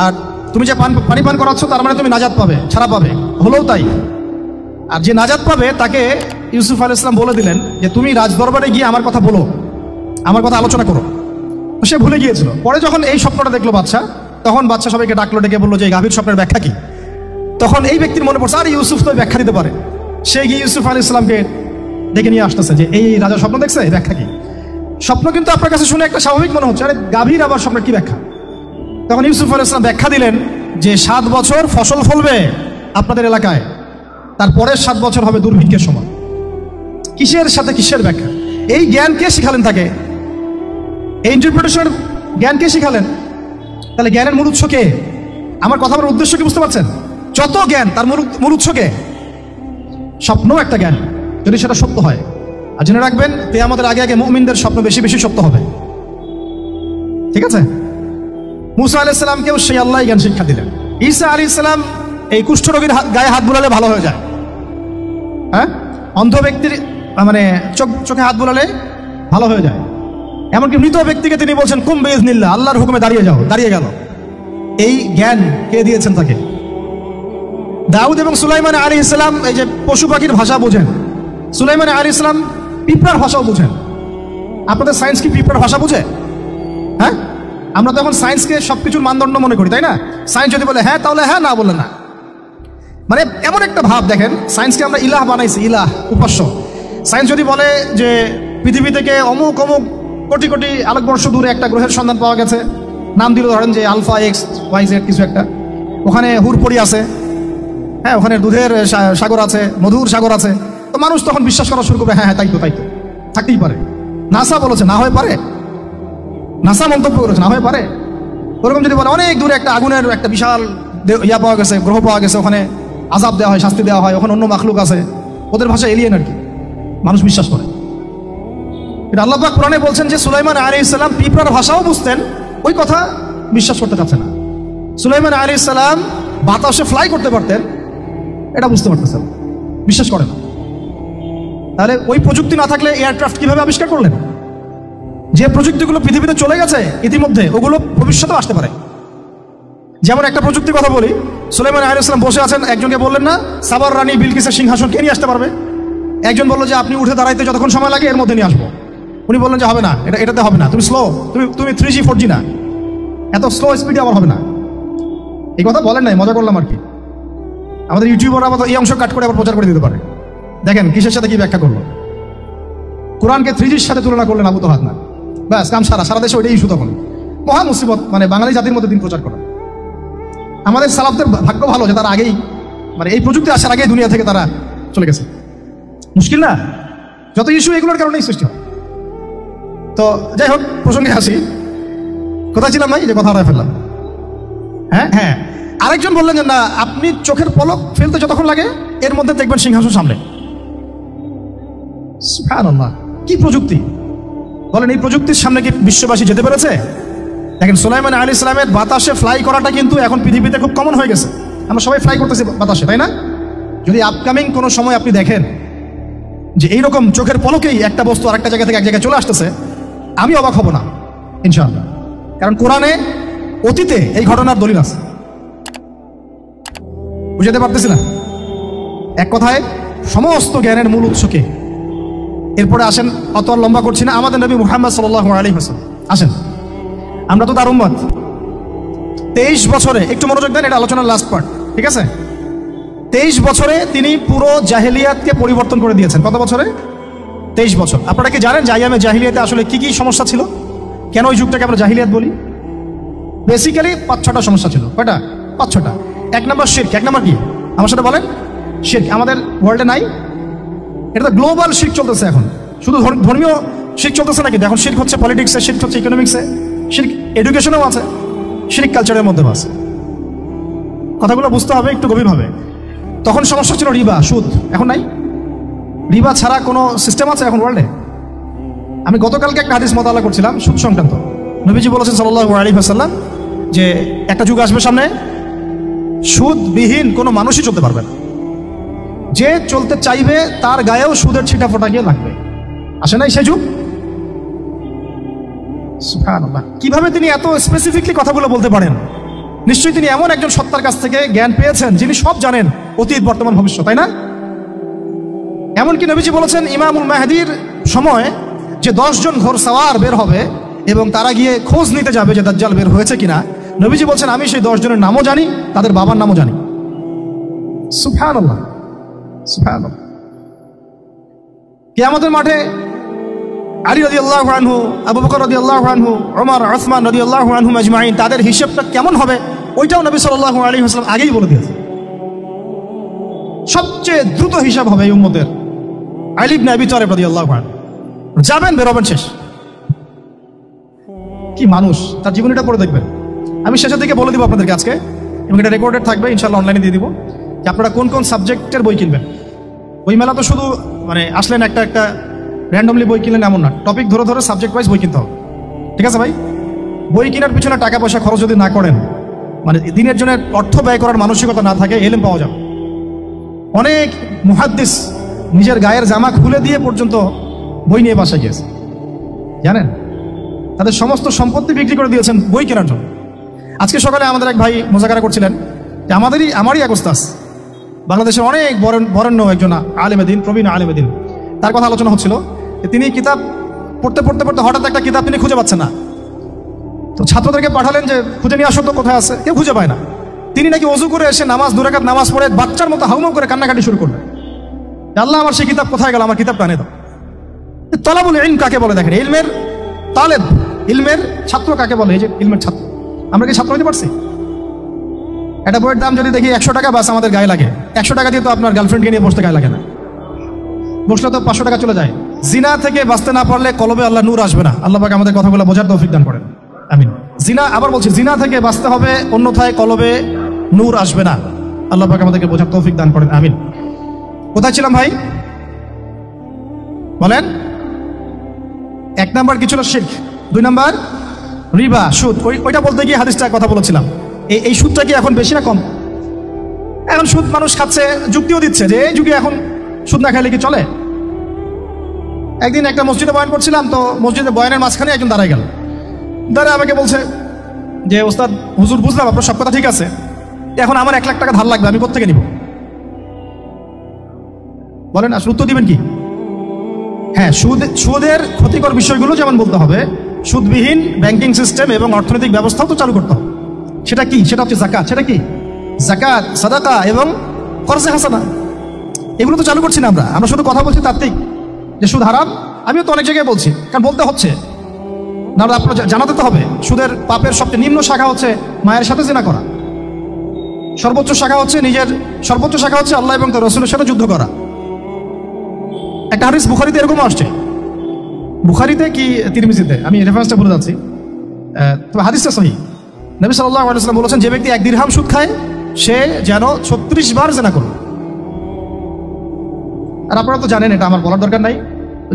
আর তুমি যে পানি পান করাচ্ছ তার মানে তুমি নাজাত পাবে, ছাড়া পাবে। হলেও তাই। আর যে নাজাত পাবে তাকে ইউসুফ আলাইহিস সালাম বলে দিলেন যে তুমি রাজদরবারে গিয়ে আমার কথা বলো, আমার কথা আলোচনা করো। সে ভুলে গিয়েছিল। পরে যখন এই স্বপ্নটা দেখলো বাদশা, তখন বাদশা সবাইকে ডাকলো, ডেকে বললো যে এই গাভীর স্বপ্নের ব্যাখ্যা কি? তখন এই ব্যক্তির মনে পড়ছে, আর ইউসুফ তো ব্যাখ্যা দিতে পারে। সে গিয়ে ইউসুফ আলাইহিস সালামকে ডেকে নিয়ে আসতেছে যে এই রাজা স্বপ্ন দেখছে, ব্যাখ্যা কি? স্বপ্ন কিন্তু আপনার কাছে শুনে একটা স্বাভাবিক মনে হচ্ছে, আরে গাভীর আবার স্বপ্নের কি ব্যাখ্যা? তখন ইউসুফ আলাইহিস সালাম ব্যাখ্যা দিলেন যে 7 বছর ফসল ফলবে আপনাদের এলাকায়, তারপরের 7 বছর হবে দুর্ভিক্ষের সময়। কিসের সাথে কিসের ব্যাখ্যা? এই জ্ঞান কে শিখালেন তাকে? এই ইন্টারপ্রিটেশনের জ্ঞান কে শিখালেন? তাহলে জ্ঞানের মূল উৎস কে? আমার কথা বলার উদ্দেশ্য কি বুঝতে পারছেন? যত জ্ঞান তার মূল উৎস কে? স্বপ্নও একটা জ্ঞান, যদি সেটা সত্য হয়। আর জেনে রাখবেন, কিয়ামতের আগে আগে মুমিনদের স্বপ্ন বেশি বেশি সত্য হবে। ঠিক আছে? মূসা আলাইহিস সালামকেও সেই আল্লাহ জ্ঞান শিক্ষা দিলেন। ঈসা আলাইহিস সালাম এই কুষ্ঠরোগীর গায়ে হাত বুলালে ভালো হয়ে যায়। হ্যাঁ, অন্ধ ব্যক্তির মানে চোখে হাত বুলালে ভালো হয়ে যায়। এমনকি মৃত ব্যক্তিকে তিনি বলছেন কুম বিইজনিল্লাহ, আল্লাহর হুকুমে দাঁড়িয়ে যাও, দাঁড়িয়ে গেল। এই জ্ঞান কে দিয়েছেন তাকে? দাউদ এবং সুলাইমান আলাইহিস সালাম এই যে পশু পাখির ভাষা বোঝেন, সুলাইমান আলাইহিস সালাম পিঁপড়ার ভাষাও বোঝেন। আপনাদের সায়েন্স কি পিঁপড়ার ভাষা বোঝে? হ্যাঁ, আমরা তো এখন সায়েন্সকে সবকিছুর মানদণ্ড মনে করি, তাই না? সায়েন্স যদি বলে হ্যাঁ তাহলে হ্যাঁ, না বলে না। মানে এমন একটা ভাব, দেখেন সায়েন্সকে আমরা ইলাহ বানাইছি, ইলাহ, উপাস্য। সায়েন্স যদি বলে যে পৃথিবী থেকে অমুক অমুক কোটি কোটি আলোকবর্ষ দূরে একটা গ্রহের সন্ধান পাওয়া গেছে, নাম দিল ধরেন যে আলফা এক্স ওয়াই জেড কিছু একটা, ওখানে হুরপরি আছে, হ্যাঁ ওখানে দুধের সাগর আছে, মধুর সাগর আছে, তো মানুষ তখন বিশ্বাস করা শুরু করবে, হ্যাঁ হ্যাঁ তাই তো থাকতেই পারে। নাসা বলেছে না হয়ে পারে, নাসা মন্তব্য করেছে না হয়ে পারে। ওরকম যদি বলে অনেক দূরে একটা আগুনের একটা বিশাল ইয়া পাওয়া গেছে, গ্রহ পাওয়া গেছে, ওখানে আযাব দেওয়া হয়, শাস্তি দেওয়া হয়, ওখানে অন্য মাখলুক আছে, ওদের ভাষা এলিয়েন আর কি, মানুষ বিশ্বাস করে। এটা আল্লাহ পাক কোরআনে বলছেন যে সুলাইমান আলাইহিস সালাম পিঁপড়ার ভাষাও বুঝতেন, ওই কথা বিশ্বাস করতে চাচ্ছে না। সুলাইমান আলাইহিস সালাম বাতাসে ফ্লাই করতে পারতেন, এটা বুঝতে পারতেছেন, বিশ্বাস করে না। তাহলে ওই প্রযুক্তি না থাকলে এয়ারক্রাফট কিভাবে আবিষ্কার করলেন? যে প্রযুক্তিগুলো পৃথিবীতে চলে গেছে ইতিমধ্যে, ওগুলো ভবিষ্যতেও আসতে পারে। যেমন একটা প্রযুক্তির কথা বলি, সুলাইমান আলাইহিস সালাম বসে আছেন, একজনকে বললেন না সাবার রানী বিলকিসের সিংহাসন কে নিয়ে আসতে পারবে? একজন বললো যে আপনি উঠে দাঁড়াইতে যতক্ষণ সময় লাগে এর মধ্যে নিয়ে আসবো। উনি বললেন যে হবে না, এটাতে হবে না, তুমি স্লো, তুমি 3G 4G না, এত স্লো স্পিডে আবার হবে না। এই কথা বলেন নাই, মজা করলাম আর কি। আমাদের ইউটিউবার আবার এই অংশ কাট করে আবার প্রচার করে দিতে পারে। দেখেন কিসের সাথে কি ব্যাখ্যা করলো। কোরআনকে 3Gর সাথে তুলনা করলেন আবু তহাদ না, ব্যাস কাম সারা দেশে ওইটাই ইস্যু। তখন মহা মুসিবত, মানে বাঙালি জাতির মধ্যে দিন প্রচার করা। আমাদের সালাফদের ভাগ্য ভালো যে তারা আগেই, মানে এই প্রযুক্তি আসার আগেই দুনিয়া থেকে তারা চলে গেছে। মুশকিল না, যত ইস্যু এগুলোর কারণেই সৃষ্টি হয়। তো যাই হোক, প্রসঙ্গে আসি, কোথায় ছিলাম ভাই, যে কথা হারায় ফেললাম। হ্যাঁ, আরেকজন বললেন যে না, আপনি চোখের পলক ফেলতে যতক্ষণ লাগে এর মধ্যে দেখবেন সিংহাসন সামনে। সুবহানাল্লাহ, কি প্রযুক্তি! বলেন এই প্রযুক্তির সামনে কি বিশ্ববাসী যেতে পেরেছে? দেখেন সুলাইমান আলাইহিস সালামের বাতাসে ফ্লাই করাটা কিন্তু এখন পৃথিবীতে খুব কমন হয়ে গেছে। আমরা সবাই ফ্লাই করতেছি বাতাসে, তাই না? যদি আপকামিং কোনো সময় আপনি দেখেন যে এইরকম চোখের পলকেই একটা বস্তু আরেকটা জায়গা থেকে এক জায়গায় চলে আসতেছে, আমি অবাক হব না ইনশাআল্লাহ। কারণ কোরআনে অতীতে এই ঘটনার দলিল আছে। বুঝাতে পারতেছি না? এক কথায় সমস্ত জ্ঞানের মূল উৎসকে। এরপরে আসেন, অত লম্বা করছি না, আমাদের নবী মুহাম্মদ সাল্লাল্লাহু আলাইহি ওয়াসাল্লাম আসেন। আমরা তো তার উম্মত। 23 বছরে, একটু মনোযোগ দেন, এটা আলোচনার লাস্ট পার্ট, ঠিক আছে? 23 বছরে তিনি পুরো জাহেলিয়াতকে পরিবর্তন করে দিয়েছেন। কত বছরে? 23 বছর। আপনারা কি জানেন যে আইয়ামে জাহিলিয়াতে আসলে কি কি সমস্যা ছিল? কেন ওই যুগটাকে আমরা জাহিলিয়াত বলি? বেসিক্যালি 5-6টা সমস্যা ছিল। কয়টা? 5-6টা। 1 নম্বর শিরক। 1 নম্বর কি? আমার সাথে বলেন। শিরক আমাদের ওয়ার্ল্ডে নাই? এটা তো গ্লোবাল শিরক চলতেছে এখন। শুধু ধর্মীয় শিরক চলতেছে নাকি? এখন শিরক হচ্ছে পলিটিক্সে, শিরক হচ্ছে ইকোনমিক্সে, শিরক এডুকেশনেও আছে, শিরক কালচারের মধ্যেও আছে। কথাগুলো বুঝতে হবে একটু গভীরভাবে। তখন সমস্যা ছিল রিবা, সুদ। এখন নাই? রিবা ছাড়া কোনো সিস্টেম আছে এখন ওয়ার্ল্ডে? আমি গতকালকে একটা হাদিস মোতালা করছিলাম সুদ সংক্রান্ত। নবীজি বলেছেন সাল্লাল্লাহু আলাইহি ওয়াসাল্লাম যে একটা যুগ আসবে সামনে, সুদবিহীন কোনো মানুষই চলতে পারবে না। যে চলতে চাইবে তার গায়েও সুদের ছিটা ফোটা গিয়ে লাগবে। আসে নাই সে যুগ? সুবহানাল্লাহ, কিভাবে তিনি এত স্পেসিফিকলি কথাগুলো বলতে পারেন? নিশ্চয়ই তিনি এমন একজন সত্তার কাছ থেকে জ্ঞান পেয়েছেন যিনি সব জানেন, অতীত, বর্তমান, ভবিষ্যৎ, তাই না? এমনকি নবীজি বলেছেন ইমামুল মাহদির সময় যে 10 জন ঘোর সাওয়ার বের হবে এবং তারা গিয়ে খোঁজ নিতে যাবে যে দাজ্জাল বের হয়েছে কিনা, নবীজি বলছেন আমি সেই 10 জনের নামও জানি, তাদের বাবার নামও জানি। সুবহানাল্লাহ, সুবহানাল্লাহ। কিয়ামতের মাঠে আলী রাদিয়াল্লাহু আনহু, আবু বকর রাদিয়াল্লাহু আনহু, ওমর, উসমান রাদিয়াল্লাহু আনহুম আজমাইন, তাদের হিসাবটা কেমন হবে ওইটাও নবী সাল্লাল্লাহু আলাইহি ওয়াসাল্লাম আগেই বলে দিয়েছেন। সবচেয়ে দ্রুত হিসাব হবে এই উম্মতের আলী ইবনে আবি তালিব রাদিয়াল্লাহু আনহু। যাবেন, বেরোবেন, শেষ। কি মানুষ, তার জীবনীটা পড়ে দেখবেন। আমি শেষের দিকে বলে দিব আপনাদেরকে আজকে, এবং এটা রেকর্ডেড থাকবে, ইনশাআল্লাহ অনলাইনে দিয়ে দিব, যে আপনারা কোন কোন সাবজেক্টের বই কিনবেন। বই মেলা তো শুধু মানে আসলেন একটা র্যান্ডমলি বই কিনলেন এমন না, টপিক ধরে ধরে সাবজেক্ট ওয়াইজ বই কিনতে হবে, ঠিক আছে ভাই? বই কেনার পিছনে টাকা পয়সা খরচ যদি না করেন, মানে দিনের জন্য অর্থ ব্যয় করার মানসিকতা না থাকে, এলেম পাওয়া যাবে। অনেক মুহাদ্দিস নিজের গায়ের জামা খুলে দিয়ে পর্যন্ত বই নিয়ে বাসায় গিয়েছে, জানেন? তাদের সমস্ত সম্পত্তি বিক্রি করে দিয়েছেন বই কেনার জন্য। আজকে সকালে আমাদের এক ভাই মোজাকারা করছিলেন যে আমারই এক ওস্তাদ, বাংলাদেশের অনেক বরেণ্য একজন আলেমে দ্বীন, প্রবীণ আলেমে দ্বীন, তার কথা আলোচনা হচ্ছিল যে তিনি কিতাব পড়তে হঠাৎ একটা কিতাব তিনি খুঁজে পাচ্ছেন না। তো ছাত্রদেরকে পাঠালেন যে খুঁজে নিয়ে আসো তো, কোথায় আছে? কেউ খুঁজে পায় না। তিনি নাকি ওযু করে এসে 2 রাকাত নামাজ পড়ে বাচ্চার মতো হাউমাউ করে কান্নাকাটি শুরু করলেন, আল্লাহ আমার সেই কিতাব কোথায় গেল, আমার কিতাবটা এনে দাও। তলাবুল ইলম কাকে বলে দেখেন? ইলমের তালেব, ইলমের ছাত্র কাকে বলে? এই যে ইলমের ছাত্র, আমরা কি ছাত্র হতে পারছি? একটা বইয়ের দাম যদি দেখি 100 টাকা, বাস আমাদের গায়ে লাগে। 100 টাকা দিয়ে তো আপনার গার্লফ্রেন্ডকে নিয়ে বসতে গায়ে লাগে না, বসলে তো 500 টাকা চলে যায়। জিনা থেকে বাঁচতে না পারলে কলবে আল্লাহ নূর আসবে না। আল্লাহ পাক আমাদের কথাগুলো বোঝার তৌফিক দান করেন, আমিন। জিনা, আবার বলছি, জিনা থেকে বাঁচতে হবে, অন্যথায় কলবে নূর আসবে না। আল্লাহ পাক আমাদেরকে বোঝার তৌফিক দান করেন, আমিন। কোথায় ছিলাম ভাই? বলেন। 1 নাম্বার কি ছিল? শিরক। 2 নাম্বার রিবা, সুদ। ওইটা বলতে গিয়ে হাদিসটা কথা বলেছিলাম। এই সুদটা কি এখন বেশি না কম? এখন সুদ মানুষ খাচ্ছে, যুক্তিও দিচ্ছে যে এই যুগে এখন সুদ না খাইলে কি চলে? একদিন একটা মসজিদে বয়ান করছিলাম, তো মসজিদে বয়ানের মাঝখানে একজন দাঁড়ায় গেল, দাঁড়ায় আমাকে বলছে যে ওস্তাদ, হুজুর বুঝলাম আপনার সব কথা ঠিক আছে, এখন আমার 1 লাখ টাকা ধার লাগবে, আমি কোত্থেকে নিব? বলেন, আসলে উত্তর দিবেন কি? হ্যাঁ, সুদের ক্ষতিকর বিষয়গুলো যেমন বলতে হবে, সুদবিহীন ব্যাংকিং সিস্টেম এবং অর্থনৈতিক ব্যবস্থাও তো চালু করতে হবে। সেটা কি? সেটা হচ্ছে যাকাত। সেটা কি? যাকাত, সাদাকা এবং করজে হাসানা। এগুলো তো চালু করছি না আমরা শুধু কথা বলছি তাত্ত্বিক যে সুদ হারাম। আমিও তো অনেক জায়গায় বলছি, কারণ বলতে হচ্ছে না, আপনার জানাতে তো হবে। সুদের পাপের সবচেয়ে নিম্ন শাখা হচ্ছে মায়ের সাথে জিনা করা, সর্বোচ্চ শাখা হচ্ছে আল্লাহ এবং তার রাসূলের সাথে যুদ্ধ করা। একটা হাদিস বুখারীতে এরকম আসছে, বুখারীতে কি তিরমিজিতে, আমি রেফারেন্সটা ভুলে যাচ্ছি, তবে হাদিসটা সহিহ। নবী সাল্লাল্লাহু আলাইহি ওয়াসাল্লাম বলেছেন, যে ব্যক্তি 1 দিরহাম সুদ খায় সে যেন 36 বার জেনা করবে। আর আপনারা তো জানেন, এটা আমার বলার দরকার নাই,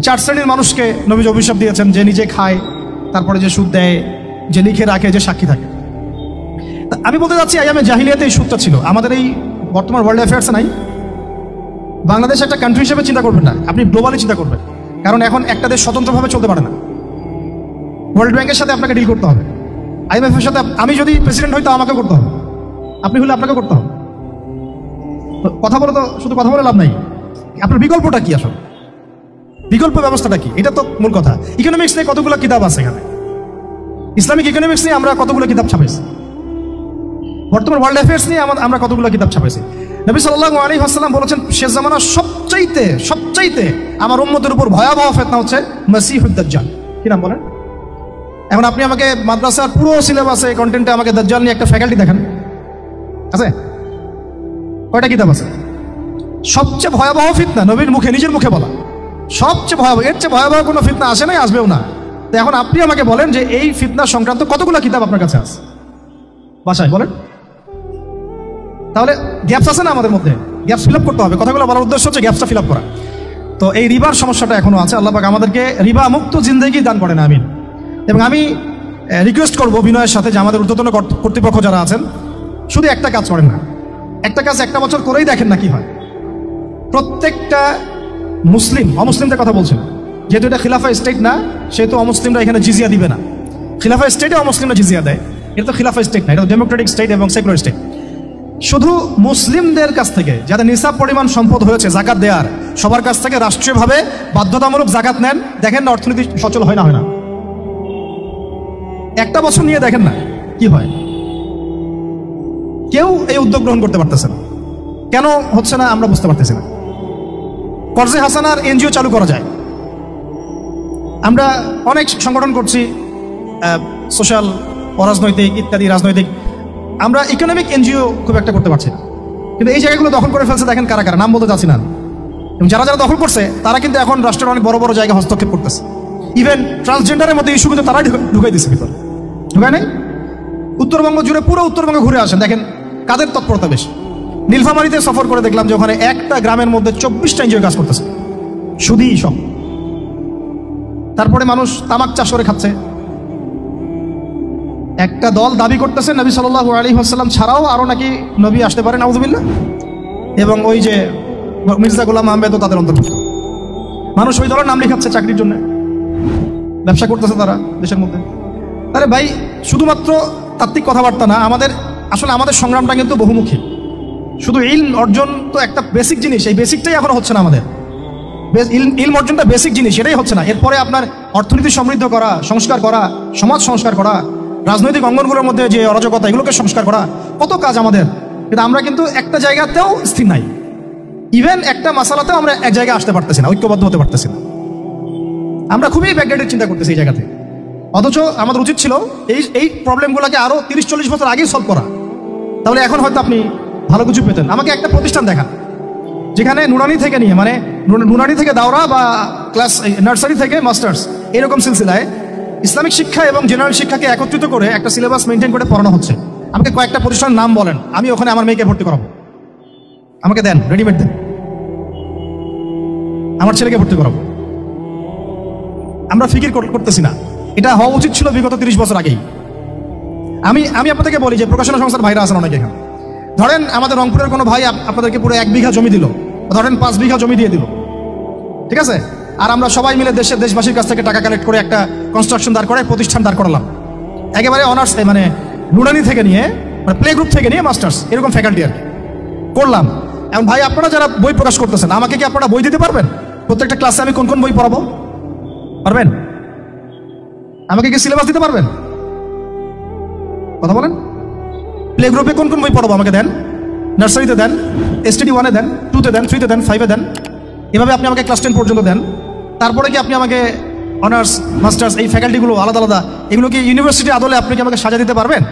4 শ্রেণীর মানুষকে নবীজি অভিশাপ দিয়েছেন, যে নিজে খায়, তারপরে যে সুদ দেয়, যে লিখে রাখে, যে সাক্ষী থাকে। আমি বলতে চাচ্ছি, আইয়ামে জাহিলিয়াতে এই সুদটা ছিল, আমাদের এই বর্তমান ওয়ার্ল্ড অ্যাফেয়ার্সে নাই। বাংলাদেশ একটা কান্ট্রি হিসেবে চিন্তা করবেন না, আপনি গ্লোবালি চিন্তা করবেন, কারণ এখন একটা দেশ স্বতন্ত্রভাবে চলতে পারে না। ওয়ার্ল্ড ব্যাংকের সাথে আপনাকে ডিল করতে হবে, IMF এর সাথে। আমি যদি প্রেসিডেন্ট হই তো আমাকে করতে হবে, আপনি হলে আপনাকে করতে হবে। কথা বলে তো শুধু কথা বলে লাভ নাই, আপনার বিকল্পটা কি আসলে, বিকল্প ব্যবস্থাটা কি, এটা তো মূল কথা। ইকোনমিক্স নিয়ে কতগুলো কিতাব আছে এখানে, ইসলামিক ইকোনমিক্স নিয়ে আমরা কতগুলো কিতাব ছাপাইছি, বর্তমান ওয়ার্ল্ড অ্যাফেয়ার্স নিয়ে আমরা কতগুলো কিতাব ছাপাইছি। নবী সাল্লাল্লাহু আলাইহি ওয়াসাল্লাম বলেছেন, শেষ জামানার সবচাইতে আমার উম্মতের উপর ভয়াবহ ফিতনা হচ্ছে মাসিহুদ দাজ্জাল। কি নাম বলেন? এখন আপনি আমাকে মাদ্রাসার পুরো সিলেবাসে কন্টেন্টে আমাকে দাজ্জাল নিয়ে একটা ফ্যাকাল্টি দেখান, আছে? কয়টা কিতাব আছে? সবচেয়ে ভয়াবহ ফিতনা, নবীর মুখে, নিজের মুখে বলা, সবচেয়ে ভয়াবহ, এর চেয়ে ভয়াবহ কোনো ফিতনা আসে নাই, আসবেও না। তো এখন আপনি আমাকে বলেন যে এই ফিতনা সংক্রান্ত কতগুলো কিতাব আপনার কাছে আছে বাসায়, বলেন। তাহলে গ্যাপস আছে না আমাদের মধ্যে, গ্যাপস ফিল আপ করতে হবে। কথাগুলো বলার উদ্দেশ্য হচ্ছে গ্যাপসটা ফিল আপ করা। তো এই রিবার সমস্যাটা এখনো আছে। আল্লাহ পাক আমাদেরকে রিবা মুক্ত জিন্দেগি দান করেন, আমিন। এবং আমি রিকোয়েস্ট করব বিনয়ের সাথে যে আমাদের ঊর্ধ্বতন কর্তৃপক্ষ যারা আছেন, শুধু একটা কাজ করেন না, একটা কাজ একটা বছর করেই দেখেন না কি হয়। প্রত্যেকটা মুসলিম, অমুসলিমদের কথা বলছেন, যেহেতু এটা খিলাফা স্টেট না, সেহেতু অমুসলিমরা এখানে জিজিয়া দিবে না। খিলাফা স্টেটে অমুসলিমরা জিজিয়া দেয়, এটা তো খিলাফা স্টেট না, এটা ডেমোক্রেটিক স্টেট এবং সেকুলার স্টেট। শুধু মুসলিমদের কাছ থেকে যাদের নিসাব পরিমাণ সম্পদ হয়েছে জাকাত দেওয়ার, সবার কাছ থেকে রাষ্ট্রীয়ভাবে বাধ্যতামূলক জাকাত নেন, দেখেন না অর্থনীতি সচল হয় না হয় না। একটা বছর নিয়ে দেখেন না কি হয়। কেউ এই উদ্যোগ গ্রহণ করতে পারতেছে না, কেন হচ্ছে না আমরা বুঝতে পারতেছি না। কর্জে হাসানার এনজিও চালু করা যায়, আমরা অনেক সংগঠন করছি, সোশ্যাল, অরাজনৈতিক ইত্যাদি রাজনৈতিক, আমরা ইকোনমিক এনজিও খুব একটা করতে পারছি না। কিন্তু এই জায়গাগুলো দখল করে ফেলছে, দেখেন কারা কারা, নাম বলতে চাচ্ছি না। এবং যারা যারা দখল করছে তারা কিন্তু এখন রাষ্ট্রের অনেক বড় বড় জায়গায় হস্তক্ষেপ করতেছে। ইভেন ট্রান্সজেন্ডারের মধ্যে ইস্যু কিন্তু তারাই ঢুকাই দিচ্ছে ভিতরে, ঢুকায় নাই? উত্তরবঙ্গ জুড়ে, পুরো উত্তরবঙ্গে ঘুরে আসেন, দেখেন কাদের তৎপরতা বেশি। নীলফামারীতে সফর করে দেখলাম যে ওখানে একটা গ্রামের মধ্যে 24টা এনজিও কাজ করতেছে, শুধুই সব। তারপরে মানুষ তামাক চাষ করে খাচ্ছে। একটা দল দাবি করতেছে নবী সাল্লাল্লাহু আলাইহি ওয়াসাল্লাম ছাড়াও আরো নাকি নবী আসতে পারে, নাউযুবিল্লাহ। এবং ওই যে মির্জা গোলাম আহমেদও তাদের অন্তর্ভুক্ত। মানুষ ওই দলের নাম লিখাচ্ছে চাকরির জন্য, ব্যবসা করতেছে তারা দেশের মধ্যে। আরে ভাই, শুধুমাত্র তাত্ত্বিক কথাবার্তা না, আমাদের সংগ্রামটা কিন্তু বহুমুখী। শুধু ইলম অর্জন তো একটা বেসিক জিনিস, এই বেসিকটাই এখন হচ্ছে না আমাদের। ইলম অর্জনটা বেসিক জিনিস, এটাই হচ্ছে না। এরপরে আপনার অর্থনীতি সমৃদ্ধ করা, সংস্কার করা, সমাজ সংস্কার করা, রাজনৈতিক অঙ্গনগুলোর মধ্যে যে অরাজকতা, এগুলোকে সংস্কার করা, কত কাজ আমাদের। কিন্তু আমরা কিন্তু একটা জায়গাতেও স্থির নাই। ইভেন একটা মাসালাতেও আমরা এক জায়গায় আসতে পারতেছি না, ঐক্যবদ্ধ হতে পারতেছি না। আমরা খুবই ব্যাকডেটেড চিন্তা করতেছি এই জায়গাতে। অথচ আমাদের উচিত ছিল এই প্রবলেমগুলোকে আরো 30-40 বছর আগেই সলভ করা। তাহলে এখন হয়তো আপনি ভালো কিছু পেতেন। আমাকে একটা প্রতিষ্ঠান দেখান যেখানে নুরানি থেকে নিয়ে, মানে নুরানি থেকে দাওরা বা ক্লাস নার্সারি থেকে মাস্টার্স, এরকম সিলসিলায় ইসলামিক শিক্ষা এবং জেনারেল শিক্ষাকে একত্রিত করে একটা সিলেবাস মেনটেন করে পড়ানো হচ্ছে। আমাকে কয়েকটা প্রতিষ্ঠানের নাম বলেন, আমি ওখানে আমার মেয়েকে ভর্তি করাবো। আমাকে দেন, রেডিমেড দেন, আমার ছেলেকে ভর্তি করাবো। আমরা ফিকির করতেছি না, এটা হওয়া উচিত ছিল বিগত 30 বছর আগেই। আমি আপনাদেরকে বলি যে প্রকাশনা সংস্থার ভাইরা আছেন অনেকে এখানে। ধরেন আমাদের রংপুরের কোনো ভাই আপনাদেরকে পুরো 1 বিঘা জমি দিল, ধরেন 5 বিঘা জমি দিয়ে দিল, ঠিক আছে? আর আমরা সবাই মিলে দেশবাসীর কাছ থেকে টাকা কালেক্ট করে একটা কনস্ট্রাকশন দাঁড় করে, প্রতিষ্ঠান দাঁড় করালাম, একেবারে অনার্স, মানে নুরানি থেকে নিয়ে, মানে প্লে গ্রুপ থেকে নিয়ে মাস্টার্স, এরকম ফ্যাকাল্টি আর কি করলাম। এখন ভাই, আপনারা যারা বই প্রকাশ করতেছেন, আমাকে কি আপনারা বই দিতে পারবেন? প্রত্যেকটা ক্লাসে আমি কোন কোন বই পড়াবো পারবেন? আমাকে কি সিলেবাস দিতে পারবেন? কথা বলেন। প্লে গ্রুপে কোন কোন বই পড়াবো আমাকে দেন, নার্সারিতে দেন, STD 1-এ দেন, 2-তে দেন, 3-তে দেন, 5-এ দেন, এভাবে আপনি আমাকে ক্লাস 10 পর্যন্ত দেন। তারপরে কি আপনি আমাকে অনার্স, মাস্টার্স, এই ফ্যাকাল্টিগুলো আলাদা আলাদা, এগুলো কি ইউনিভার্সিটি আদলে আপনি কি আমাকে সাজা দিতে পারবেন?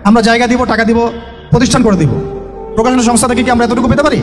আমরা জায়গা দিব, টাকা দিব, প্রতিষ্ঠান করে দিব। প্রকাশনা সংস্থা থেকে কি আমরা এতটুকু পেতে পারি?